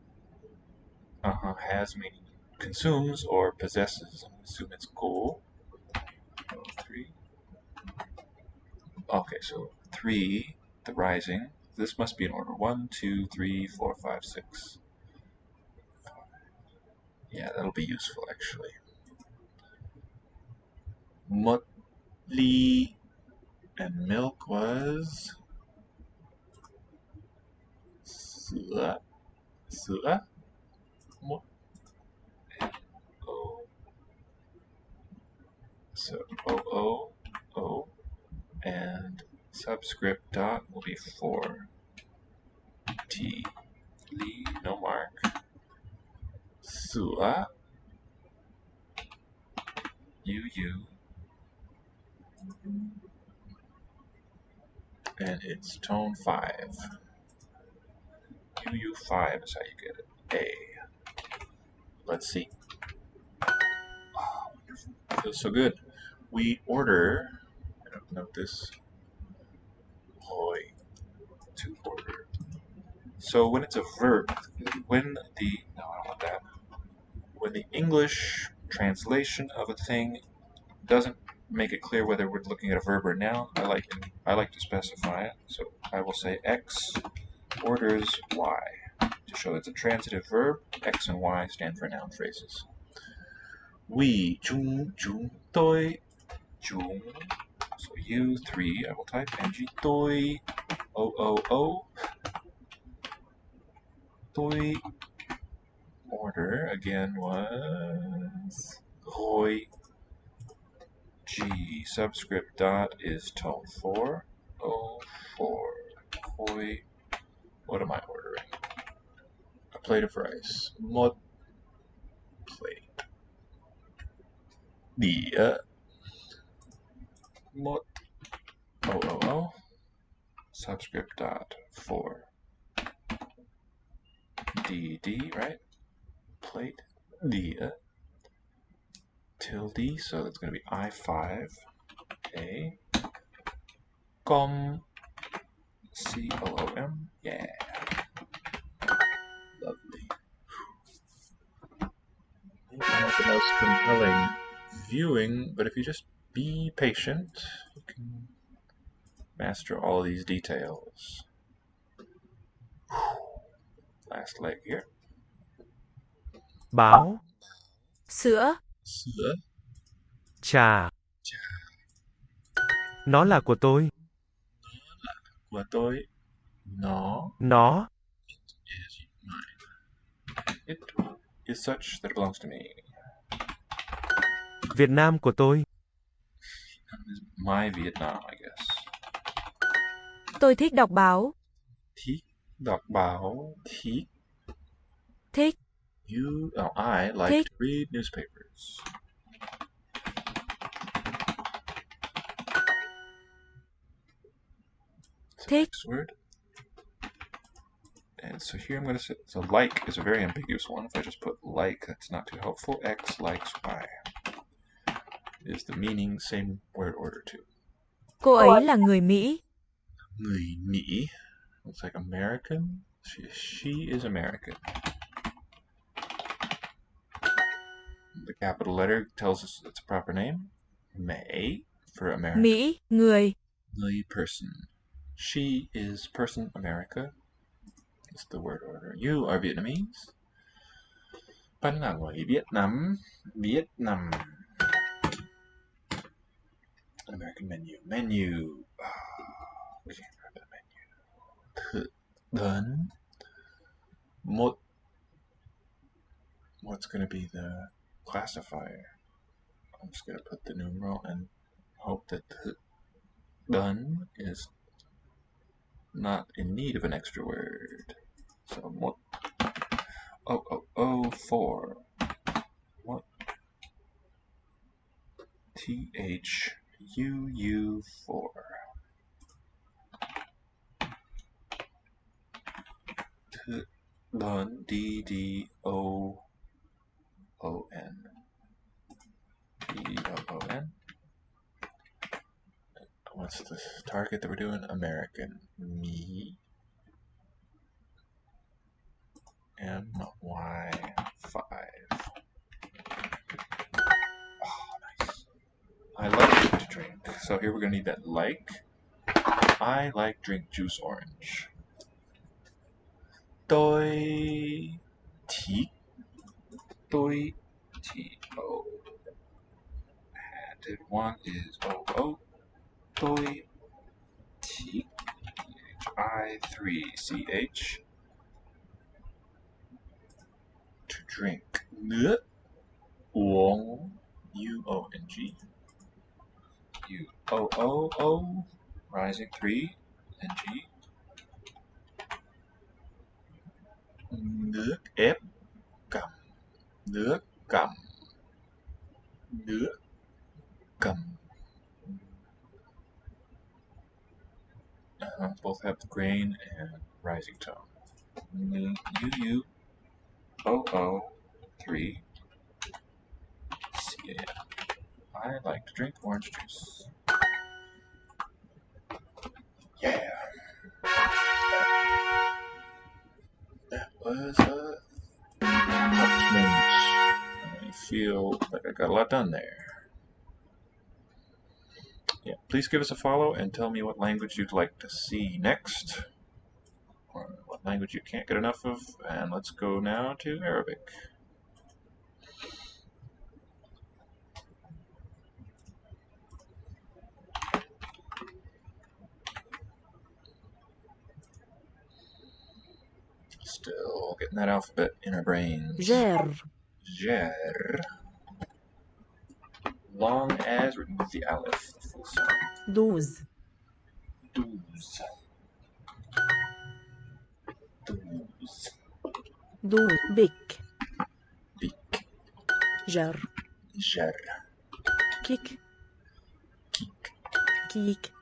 Has meaning consumes or possesses. I'm going to assume it's go. 3. Okay, so 3, the rising. This must be in order. 1, 2, 3, 4, 5, 6. Yeah, that'll be useful actually. Motli and milk was sữa. Sữa. Mot. O. So O. And subscript dot will be 4. T. Li, no mark. Sữa. U. And it's tone 5. UU5 is how you get it. A. Let's see. Oh, wonderful. Feels so good. We order, I don't know this, hoy, to order. So when it's a verb, no, I don't want that. When the English translation of a thing doesn't make it clear whether we're looking at a verb or a noun, I like to specify it. So I will say X orders Y. To show it's a transitive verb, X and Y stand for noun phrases. We, chúng, tôi, chúng. So U3, I will type NG, tôi, O. Tôi. Order again was Roy. G. Subscript dot is tone 4. O4. Roy. What am I ordering? A plate of rice. Một plate. Đĩa. Một. O. Subscript dot 4. DD, right? Plate. Đĩa. Tilde, so that's going to be I5. A. Com. COOM. Yeah. Lovely. Maybe not the most compelling viewing, but if you just be patient, you can master all these details. Last leg here. Báo, Sữa. Sữa. trà. Nó là của tôi. Của tôi. Nó Nó, is mine. It is such that it belongs to me. Việt Nam của tôi. My Vietnam, I guess. Tôi thích đọc báo. Thích đọc báo. Thích. Thích. I like Thích. to read newspapers. Thích. Next word. And so here I'm going to say, so like is a very ambiguous one. If I just put like, that's not too helpful. X likes Y. Is the meaning, same word order too. Cô ấy là người Mỹ. Người Mỹ. Looks like American. She is American. The capital letter tells us it's a proper name. May for America. Mỹ, người. Người person. She is person America. It's the word order. You are Vietnamese. Bạn là người Vietnam. Vietnam. American menu. Menu. We can't grab the menu. Thức đến. Một. What's going to be the classifier? I'm just going to put the numeral and hope that thức đến is not in need of an extra word. So một. 4. What? THUU4. DDOON. DOON. What's the target that we're doing? American. Me. MY5. Oh, nice. I like to drink. So here we're going to need that like. I like drink juice orange. Doi tea. Doi tea. Oh. Added one is OO. Doi tea. I3CH. To drink. N. Uong. UONG. UOOO. Rising 3. NG. Nước ép cầm. Nước cầm. Nước cầm. Both have the grain and rising tone. UUOO3 CAN. I like to drink orange juice. Yeah. That was a accomplishment. I feel like I got a lot done there. Yeah, please give us a follow and tell me what language you'd like to see next, or what language you can't get enough of, and let's go now to Arabic. Still getting that alphabet in our brains. جار Jer. Long as written with the aleph, the full sound. 12 Douze. Douze. 12 بك Beak. جر Jer. كيك Keek. كيك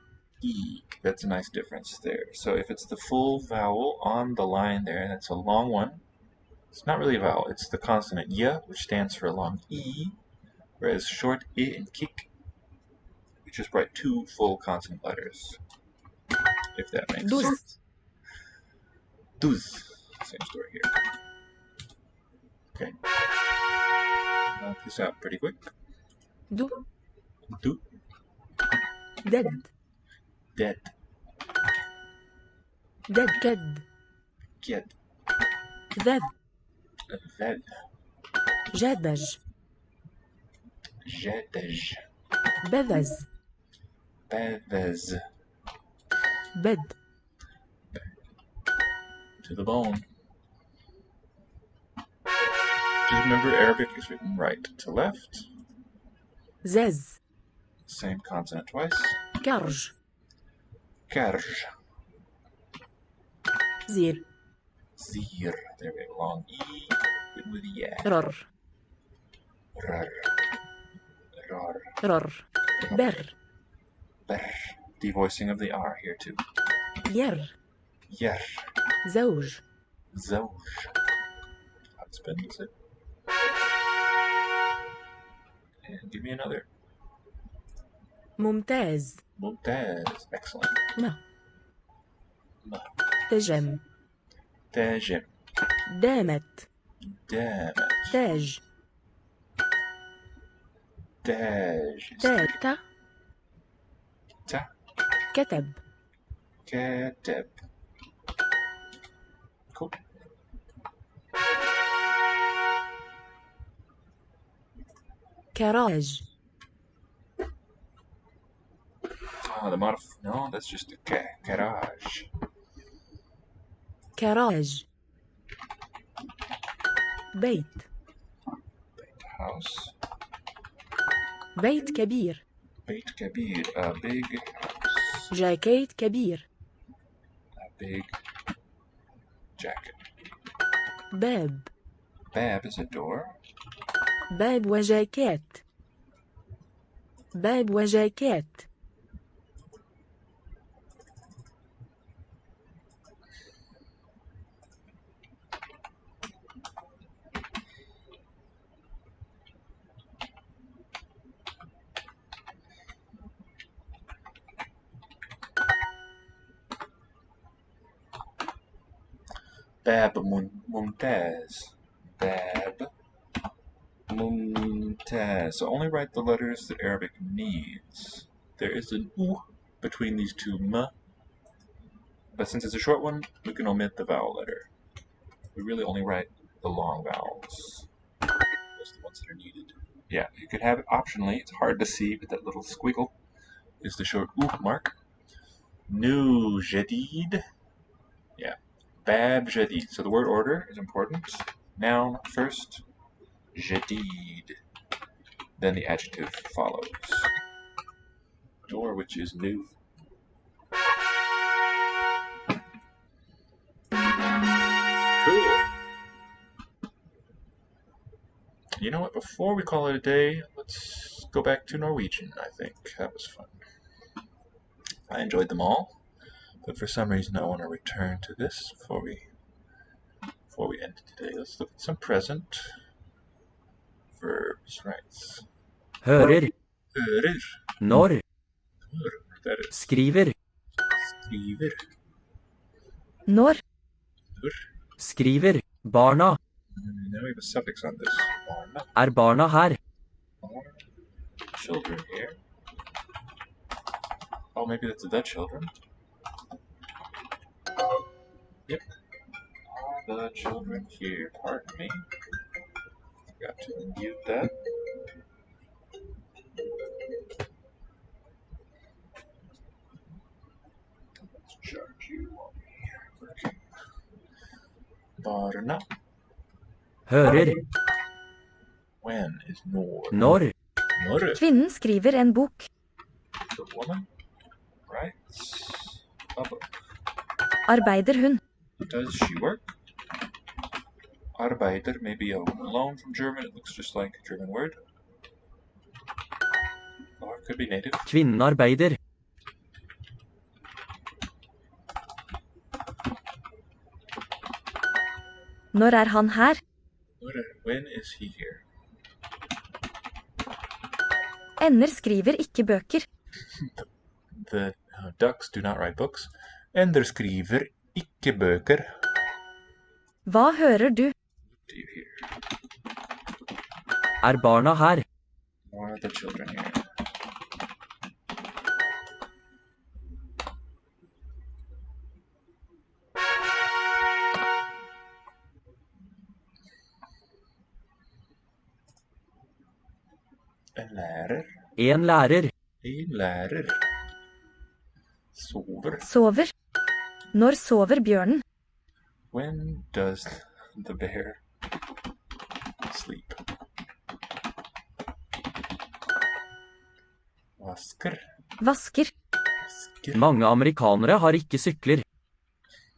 Eek. That's a nice difference there. So if it's the full vowel on the line there, that's a long one. It's not really a vowel, it's the consonant y, which stands for a long e, whereas short I and kik, we just write two full consonant letters, if that makes 12 sense. Duz. Same story here. Okay. Knock this out pretty quick. دو Do. دد Dead. دد كد Kid. ذذ Ved. جدج Jedej. بذز Bevez. بد To the bone. Just remember Arabic is written right to left. زز Same consonant twice. كرج Karj. زير Zir. There we go. Long E. Written with a yeah. رر Rar. Rar. رر بر Ber. Devoicing of the R here too. ير Yer. زوج Zouj. Husband is it? And give me another. ممتاز Mumtaz. Excellent. ما Ma. تجم Tajim. دامت Damage. تاج Daj. تا Ta. كتب Kateb. Cool. كراج Oh, the no, that's just a garage. كراج بيت House. بيت كبير Beit kabir. A big house. جاكيت كبير A big jacket. باب Bab is a door. باب وجاكيت باب وجاكيت. باب ممتاز. باب ممتاز. So only write the letters that Arabic needs. There is an U between these two M, but since it's a short one, we can omit the vowel letter. We really only write the long vowels. Those are the ones that are needed. Yeah, you could have it optionally. It's hard to see, but that little squiggle is the short U mark. New jadid. Yeah. Bab jadid. So the word order is important. Noun first. Jadid. Then the adjective follows. Door, which is new. Cool. You know what? Before we call it a day, let's go back to Norwegian, I think. That was fun. I enjoyed them all, but for some reason I want to return to this before we end today. Let's look at some present verbs, right? Hører, Hører. når, That is. skriver, Skriver. Når. Når. skriver, barna, Now we have a suffix on this. Barna. barna her, Children here. Oh, maybe that's the children. Yep. Are the children here? Pardon me. Forgot to mute that. Let's charge you while we're working. Barna. hører, When is nor? når, Når. Kvinnen skriver en bok. The woman writes a book. Arbeider hun? Does she work? Arbeider may be a loan from German. It looks just like a German word. Or it could be native. kvinnen arbeider, Når er han her? When is he here? Ender skriver ikke bøker. The ducks do not write books. Ender skriver ikke bøker. Hva hører du? Do you hear? barna her, Are the children here? En lærer. en lærer, En lærer. Sover. Sover. Når sover bjørnen? When does the bear sleep? Vasker. Vasker. Vasker. mange amerikanere har ikke sykler,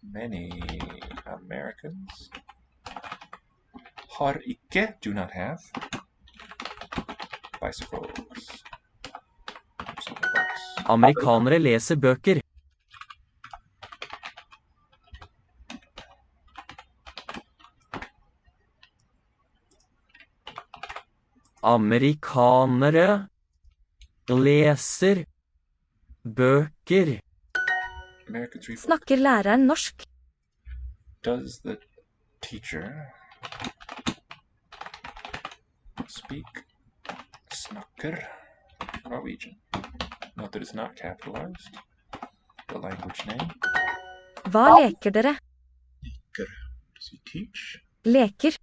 Many Americans har ikke, do not have, bicycles. amerikanere leser bøker, amerikanere leser bøker, Americans read. Snakker læreren norsk? Does the teacher speak snakker Norwegian? Note that it's not capitalized. The language name. Hva leker dere? Leker. Does he teach? Leker.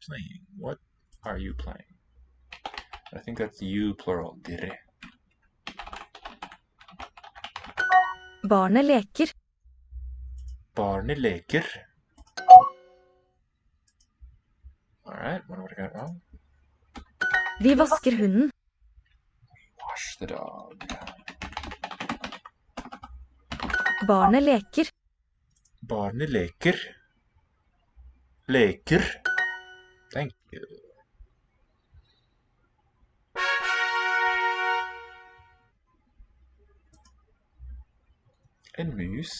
Playing. What are you playing? I think that's you plural. Dere. Barnet leker. Barnet leker. Alright, wonder what I got wrong. Vi vasker hunden. Wash the dog. Barnet leker. Barnet leker. Leker. Thank you. En mus.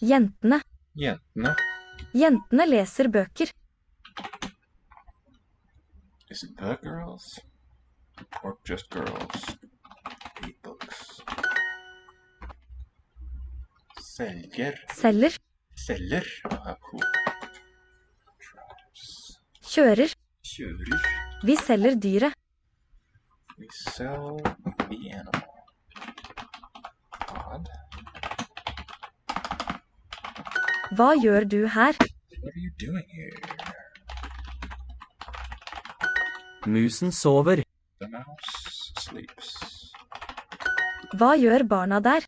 Jentene. Jentene. Jentene leser bøker. Is it the girls? Or just girls? Read books. Selger. Selger. Selger. Ah, cool. Tribes. Kjører. Kjører. Vi selger dyret. We sell the animal. Odd. Hva gjør du her? What are you doing here? Musen sover. The mouse sleeps. Hva gjør barna der?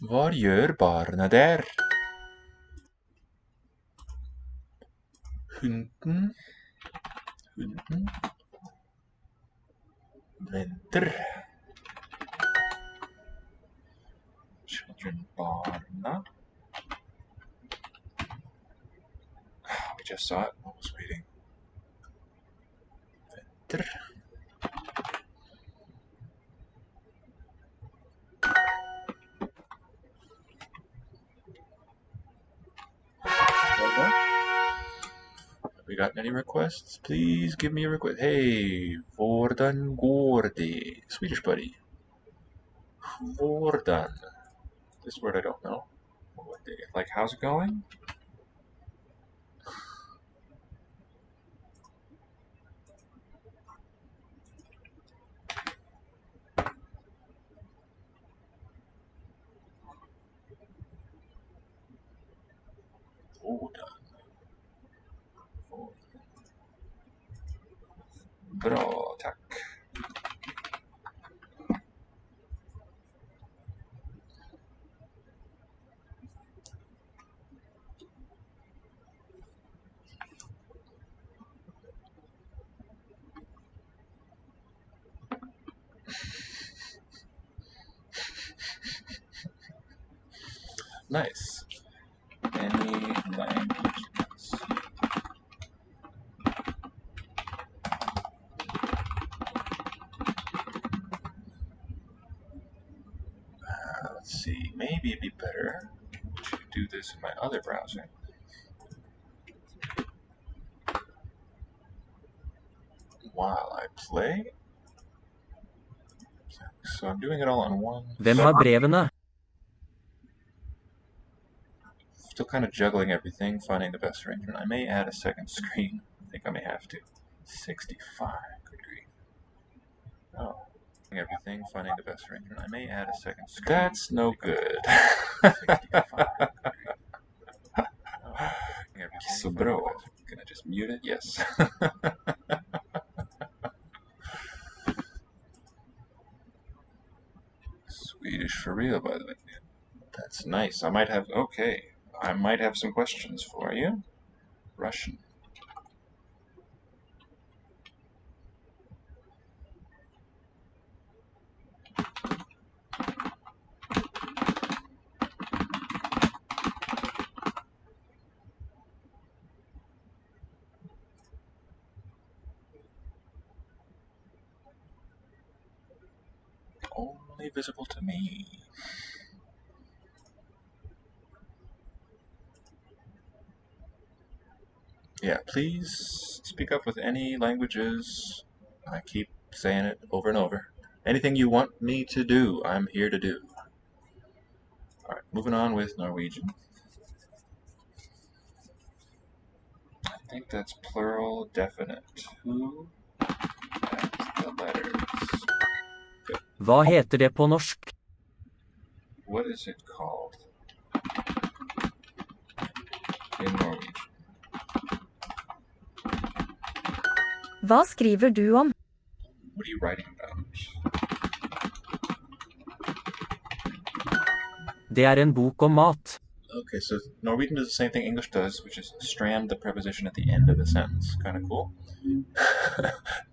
Hva gjør barna der? Hunden. Hunden. Venter. Children, barna. We just saw it. What was waiting? Venter. Have we gotten any requests? Please give me a request. Hey, hvordan går det? Swedish buddy. Hvordan. This word I don't know. Like, how's it going? Hvordan. Bra, tack. Nice. Any languages? Let's see, maybe it'd be better to do this in my other browser. While I play. So I'm doing it all on one. Hvem har brevene? Still kind of juggling everything, finding the best arrangement. I may add a second screen. I think I may have to. 65, good grief. Oh. Everything, finding the best arrangement. I may add a second screen. That's no good. 65. So bro, can I just mute it? Yes. Swedish for real, by the way. That's nice. I might have some questions for you. Russian. Only visible to me. Yeah, please speak up with any languages. I keep saying it over and over. Anything you want me to do, I'm here to do. Alright, moving on with Norwegian. I think that's plural definite. Who has the letters? Good. Hva heter det på norsk? What is it called in Norwegian? Hva skriver du om? What are you writing about? Det er en bok om mat. Okay, so Norwegian does the same thing English does, which is strand the preposition at the end of the sentence. Kind of cool.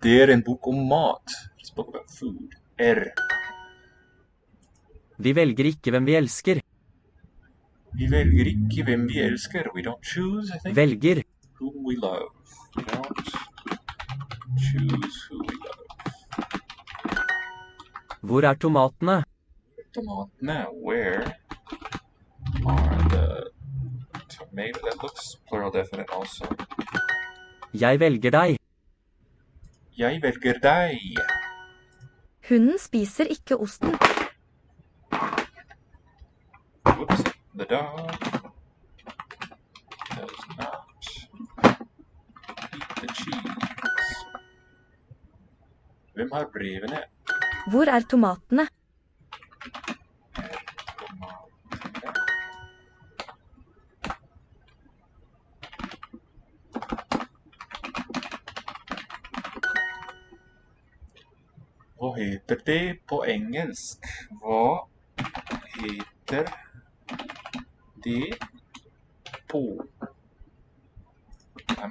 Det er en bok om mat. It's a book about food. Vi velger ikke hvem vi elsker. Vi velger ikke hvem vi elsker. We don't choose, I think. Velger. Whom we love. We don't choose who we love. Hvor er tomatene? tomatene. Where are the tomato? That looks plural definite also. Jeg velger deg. Jeg velger deg. Hunden spiser ikke osten. Whoops. The dog does not eat the cheese. Hvem har brevene? Hvor er tomatene? Hva heter det på engelsk? Hva heter det på? I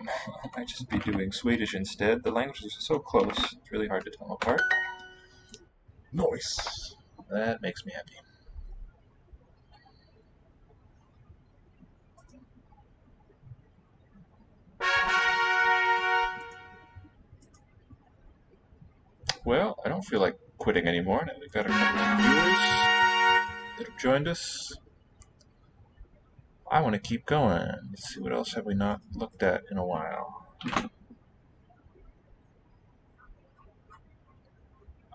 might just be doing Swedish instead. The languages are so close, it's really hard to tell them apart. Nice. That makes me happy. Well, I don't feel like quitting anymore. Now we've got a couple of viewers that have joined us. I want to keep going. Let's see, what else have we not looked at in a while?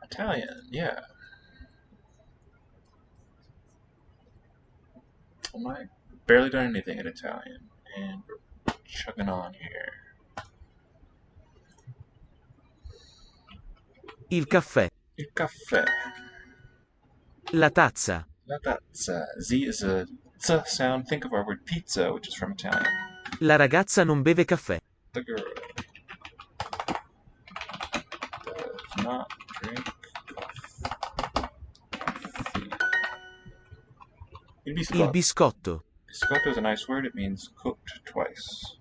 Italian, yeah. Well, I barely done anything in Italian, and we're chugging on here. Il caffè. Il caffè. La tazza. La tazza. Z is a t sound. Think of our word pizza, which is from Italian. La ragazza non beve caffè. The girl does not drink coffee. Il biscotto. Il biscotto. Biscotto is a nice word. It means cooked twice.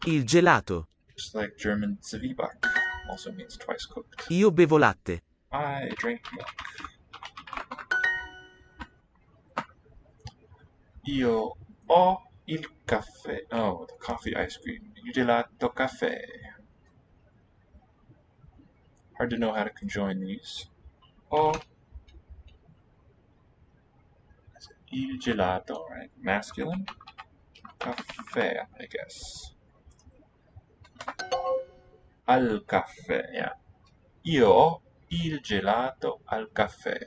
Il gelato. Just like German Zwieback also means twice cooked. Io bevo latte. I drink milk. Io ho il caffè. Oh, the coffee ice cream. Il gelato caffè. Hard to know how to conjoin these. Ho il gelato, right? Masculine. Caffè, I guess. Al caffè, yeah. Io ho il gelato al caffè.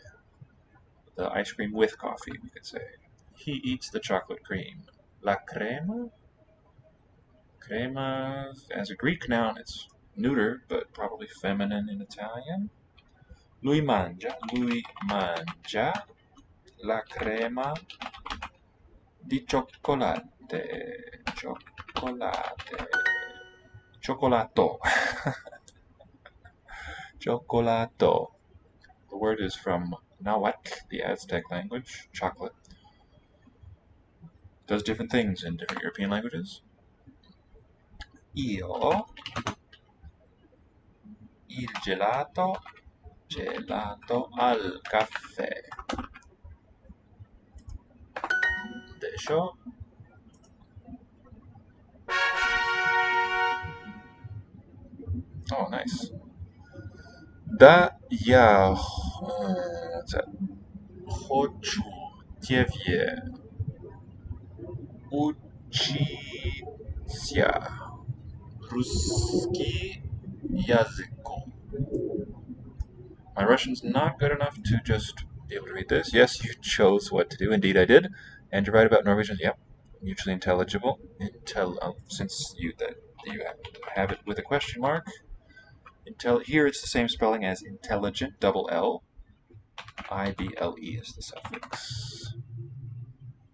The ice cream with coffee, we could say. He eats the chocolate cream. La crema? Crema, as a Greek noun, it's neuter, but probably feminine in Italian. Lui mangia la crema di cioccolate. Cioccolato. Cioccolato. The word is from Nahuatl, the Aztec language, chocolate. Does different things in different European languages. Io il gelato al caffè. Desho. Oh, nice. Da я хочу тебе учиться русский языку. My Russian's not good enough to just be able to read this. Yes, you chose what to do. Indeed, I did. And you're right about Norwegian. Yep, mutually intelligible. Since you have it with a question mark. Here it's the same spelling as intelligent, double L. IBLE is the suffix.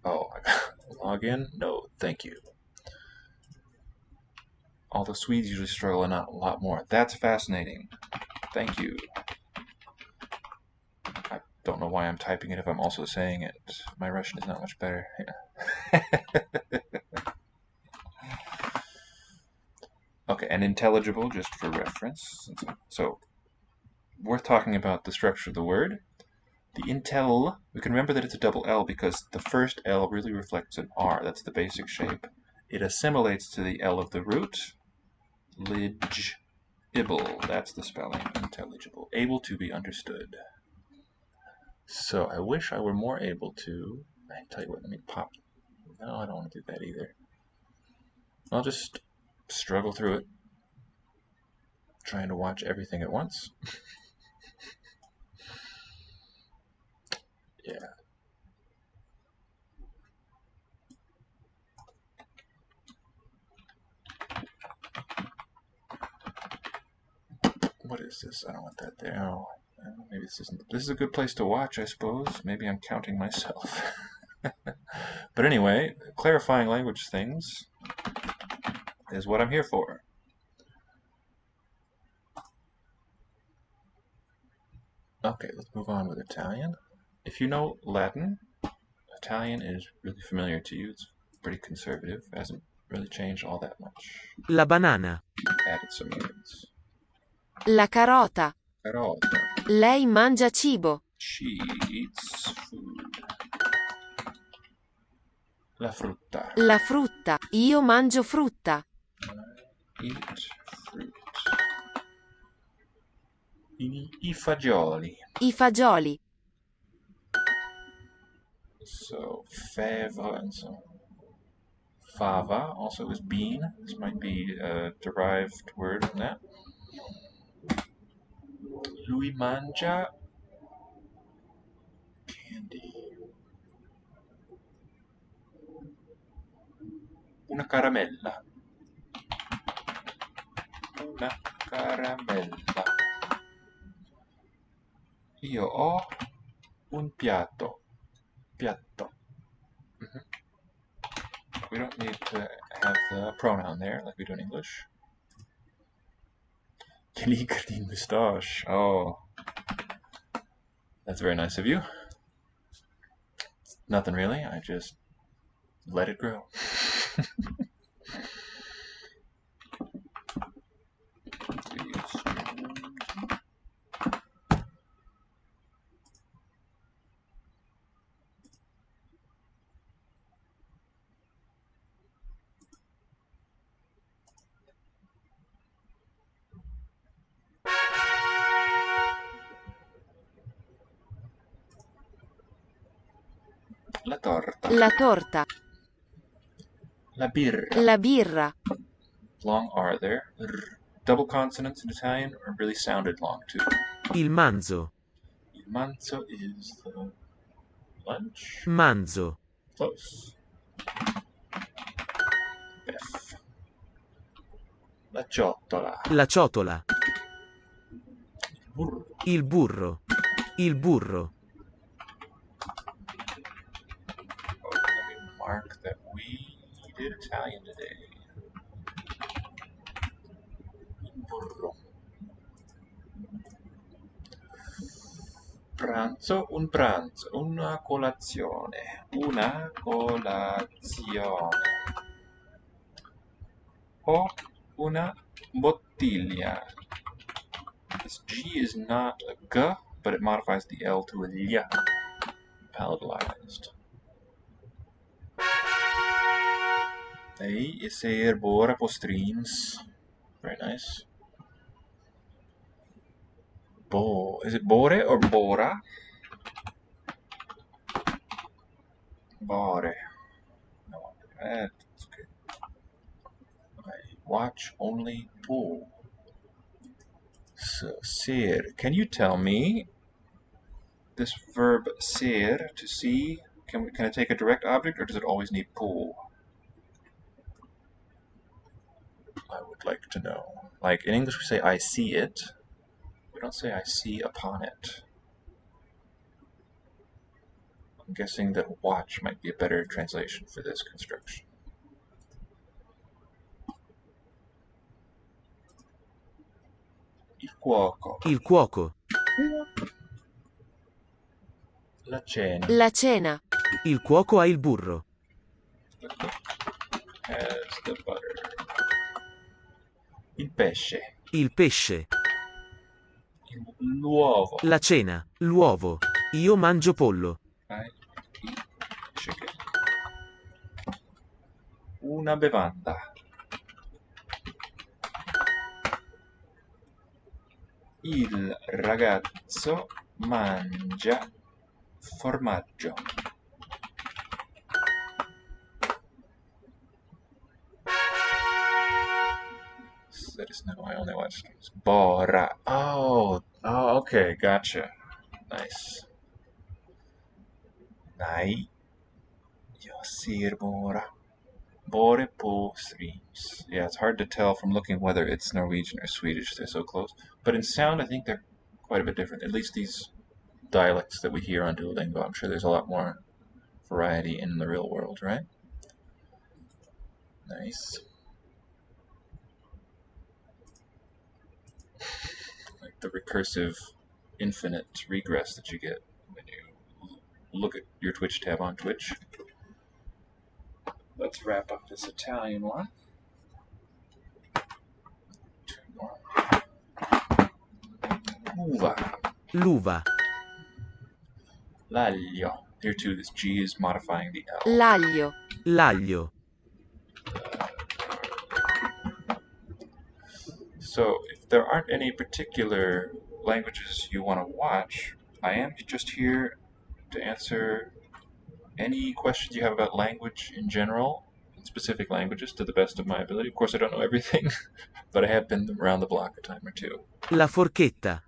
Oh, I got log in? No, thank you. Although Swedes usually struggle a lot more. That's fascinating. Thank you. I don't know why I'm typing it if I'm also saying it. My Russian is not much better. Yeah. Okay, and intelligible, just for reference. So, worth talking about the structure of the word. The intel, we can remember that it's a double L because the first L really reflects an R. That's the basic shape. It assimilates to the L of the root. Legible, that's the spelling. Intelligible. Able to be understood. So I wish I were more able to. I tell you what, let me pop. No, I don't want to do that either. I'll just struggle through it, trying to watch everything at once. Yeah. What is this? I don't want that there. Oh, maybe this isn't. This is a good place to watch, I suppose. Maybe I'm counting myself. But anyway, clarifying language things is what I'm here for. Okay, let's move on with Italian. If you know Latin, Italian is really familiar to you. It's pretty conservative, hasn't really changed all that much. La banana. Added some words. La carota. Carota. Lei mangia cibo. She eats food. La frutta. La frutta. Io mangio frutta. Eat fruit. I fagioli. I fagioli. So fava and so fava also is bean. This might be a derived word from that. Lui mangia candy. Una caramella. Una caramella. Io ho un piatto. Piatto. We don't need to have the pronoun there like we do in English. Green moustache. Oh. That's very nice of you. Nothing really. I just let it grow. La torta. La torta. La birra. La birra. Long R there. Double consonants in Italian are really sounded long too. Il manzo. Il manzo is the lunch. Manzo. Close. F. La ciotola. La ciotola. Burro. Il burro. Il burro. Oh, let me mark that we did Italian today. Burro. Pranzo, un pranzo, una colazione, una colazione. Ho una bottiglia. This G is not a G, but it modifies the L to a L. Palatalized. Lei is herbora postrins. Very nice. Is it bore or bora? Bore. No, that's good. I watch only pool. So, ser. Can you tell me this verb ser, to see? Can I take a direct object, or does it always need pool? I would like to know. Like in English, we say I see it. We don't say I see upon it. I'm guessing that watch might be a better translation for this construction. Il cuoco. Il cuoco. La cena. La cena. Il cuoco ha il burro. The cook has the butter. Il pesce. Il pesce. L'uovo. La cena. L'uovo. Io mangio pollo. I eat chicken. Una bevanda. Il ragazzo mangia formaggio. That is no, I only watched Bora. Oh, okay, gotcha. Nice. Nej, jag ser bara. Bore på streams. Yeah, it's hard to tell from looking whether it's Norwegian or Swedish. They're so close. But in sound, I think they're quite a bit different. At least these dialects that we hear on Duolingo. I'm sure there's a lot more variety in the real world, right? Nice. Like the recursive infinite regress that you get when you look at your Twitch tab on Twitch. Let's wrap up this Italian one. Two more. Uva. L'uva. L'aglio. Here too, this G is modifying the L. L'aglio. L'aglio. So if there aren't any particular languages you want to watch, I am just here to answer any questions you have about language in general, specific languages, to the best of my ability. Of course, I don't know everything, but I have been around the block a time or two. La forchetta.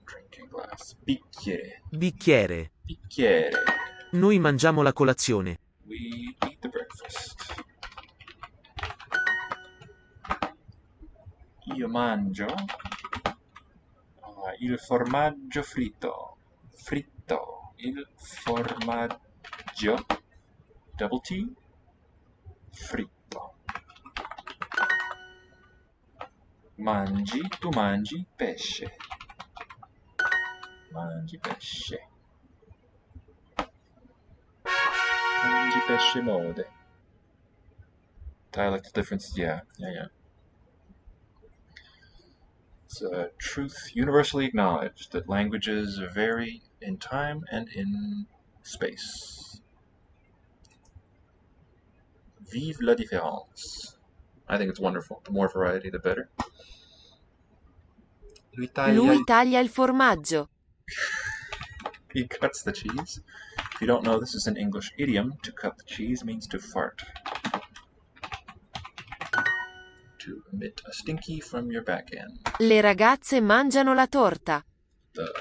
Drinking glass. Bicchiere. Bicchiere. Bicchiere. Noi mangiamo la colazione. We eat the breakfast. Io mangio il formaggio fritto. Fritto. Il formaggio. Double T. Fritto. Mangi, tu mangi pesce. Mangi pesce. Mangi pesce mode. Dialect difference, yeah. It's a truth universally acknowledged that languages vary in time and in space. Vive la différence. I think it's wonderful. The more variety, the better. Lui taglia il formaggio. He cuts the cheese. If you don't know, this is an English idiom. To cut the cheese means to fart. To emit a stinky from your back end. Le ragazze mangiano la torta. The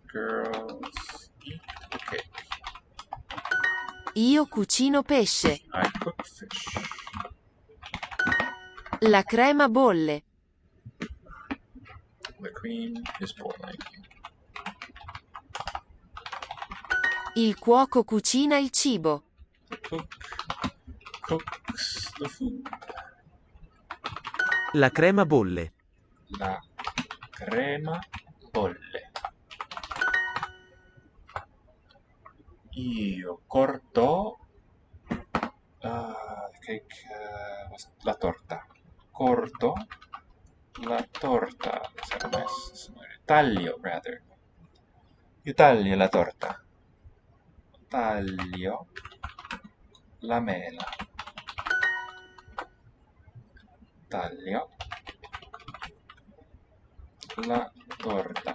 girls eat the cake. Io cucino pesce. I cook fish. La crema bolle. The cream is boiling. Il cuoco cucina il cibo. The cook cooks the food. La crema bolle. La crema bolle. Io corto la torta. Corto la torta. Taglio, rather. Io taglio la torta. Taglio la mela. Taglio la torta.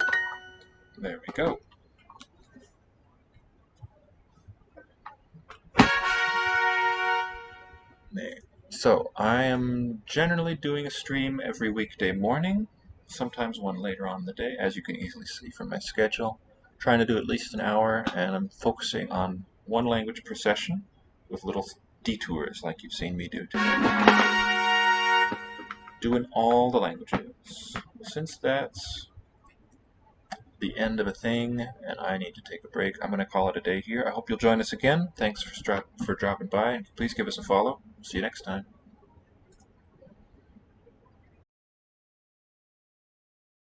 There we go. So I am generally doing a stream every weekday morning, sometimes one later on in the day, as you can easily see from my schedule. Trying to do at least an hour, and I'm focusing on one language per session with little detours like you've seen me do today. Doing all the languages. Since that's the end of a thing and I need to take a break, I'm going to call it a day here. I hope you'll join us again. Thanks for dropping by, and please give us a follow. See you next time.